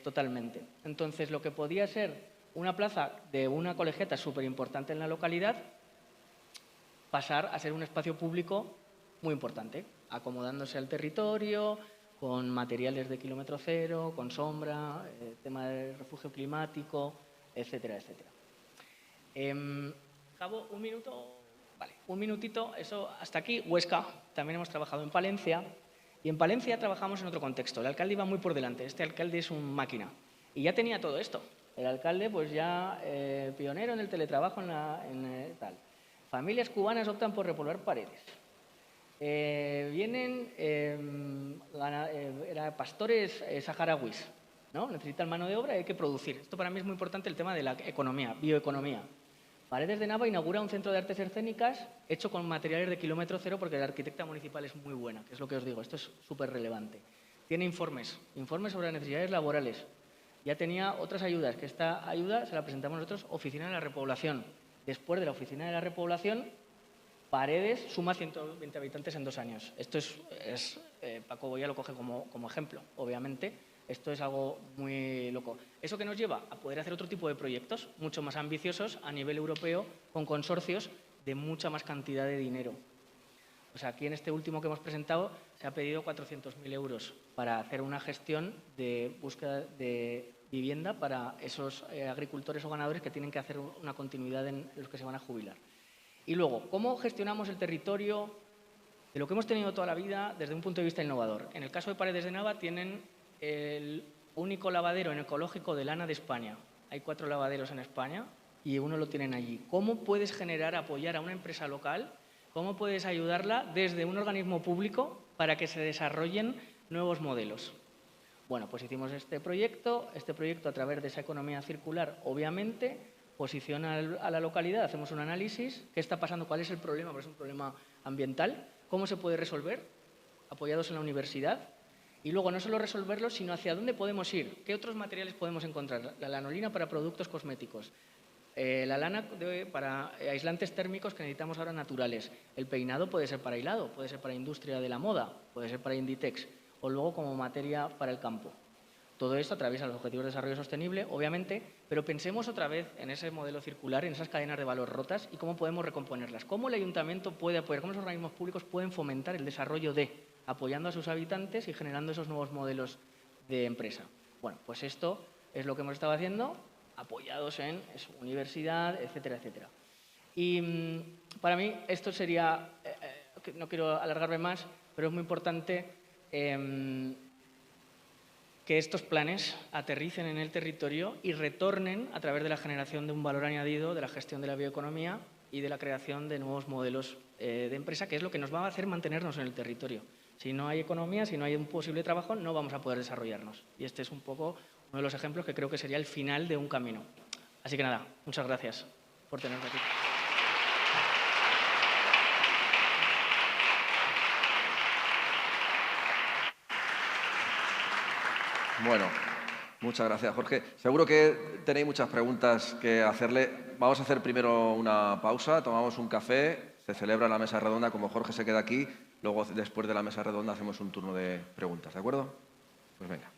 totalmente. Entonces, lo que podía ser una plaza de una colegiata súper importante en la localidad, pasar a ser un espacio público muy importante, acomodándose al territorio, con materiales de kilómetro cero, con sombra, tema de refugio climático, etcétera, etcétera. Acabo un minuto... Vale, un minutito, eso hasta aquí. Huesca, también hemos trabajado en Palencia y en Palencia trabajamos en otro contexto. El alcalde iba muy por delante, este alcalde es un máquina y ya tenía todo esto. El alcalde pues ya pionero en el teletrabajo, tal. Familias cubanas optan por repoblar paredes. Vienen pastores saharauis, ¿no? Necesitan mano de obra y hay que producir. Esto para mí es muy importante, el tema de la economía, bioeconomía. Paredes de Nava inaugura un centro de artes escénicas hecho con materiales de kilómetro cero porque la arquitecta municipal es muy buena, que es lo que os digo, esto es súper relevante. Tiene informes sobre las necesidades laborales. Ya tenía otras ayudas, que esta ayuda se la presentamos nosotros, Oficina de la Repoblación. Después de la Oficina de la Repoblación, Paredes suma 120 habitantes en 2 años. Esto es Paco Boya lo coge como ejemplo, obviamente. Esto es algo muy loco. ¿Eso que nos lleva? A poder hacer otro tipo de proyectos mucho más ambiciosos a nivel europeo con consorcios de mucha más cantidad de dinero. O sea, aquí en este último que hemos presentado se ha pedido 400.000 euros para hacer una gestión de búsqueda de vivienda para esos agricultores o ganadores que tienen que hacer una continuidad en los que se van a jubilar. Y luego, ¿cómo gestionamos el territorio de lo que hemos tenido toda la vida desde un punto de vista innovador? En el caso de Paredes de Nava tienen el único lavadero ecológico de lana de España. Hay 4 lavaderos en España y uno lo tienen allí. ¿Cómo puedes apoyar a una empresa local? ¿Cómo puedes ayudarla desde un organismo público para que se desarrollen nuevos modelos? Bueno, pues hicimos este proyecto a través de esa economía circular, obviamente, posiciona a la localidad, hacemos un análisis, qué está pasando, cuál es el problema, porque es un problema ambiental, cómo se puede resolver, apoyados en la universidad, y luego no solo resolverlo, sino hacia dónde podemos ir, qué otros materiales podemos encontrar. La lanolina para productos cosméticos, la lana para aislantes térmicos que necesitamos ahora naturales, el peinado puede ser para hilado, puede ser para industria de la moda, puede ser para Inditex, o luego como materia para el campo. Todo esto atraviesa los objetivos de desarrollo sostenible, obviamente, pero pensemos otra vez en ese modelo circular, en esas cadenas de valor rotas y cómo podemos recomponerlas. ¿Cómo el ayuntamiento puede apoyar, cómo los organismos públicos pueden fomentar el desarrollo apoyando a sus habitantes y generando esos nuevos modelos de empresa? Bueno, pues esto es lo que hemos estado haciendo, apoyados en universidad, etcétera, etcétera. Y para mí esto sería, no quiero alargarme más, pero es muy importante que estos planes aterricen en el territorio y retornen a través de la generación de un valor añadido, de la gestión de la bioeconomía y de la creación de nuevos modelos de empresa, que es lo que nos va a hacer mantenernos en el territorio. Si no hay economía, si no hay un posible trabajo, no vamos a poder desarrollarnos. Y este es un poco uno de los ejemplos que creo que sería el final de un camino. Así que nada, muchas gracias por tenerme aquí. Bueno, muchas gracias, Jorge. Seguro que tenéis muchas preguntas que hacerle. Vamos a hacer primero una pausa, tomamos un café, se celebra la mesa redonda, como Jorge se queda aquí, luego después de la mesa redonda hacemos un turno de preguntas, ¿de acuerdo? Pues venga.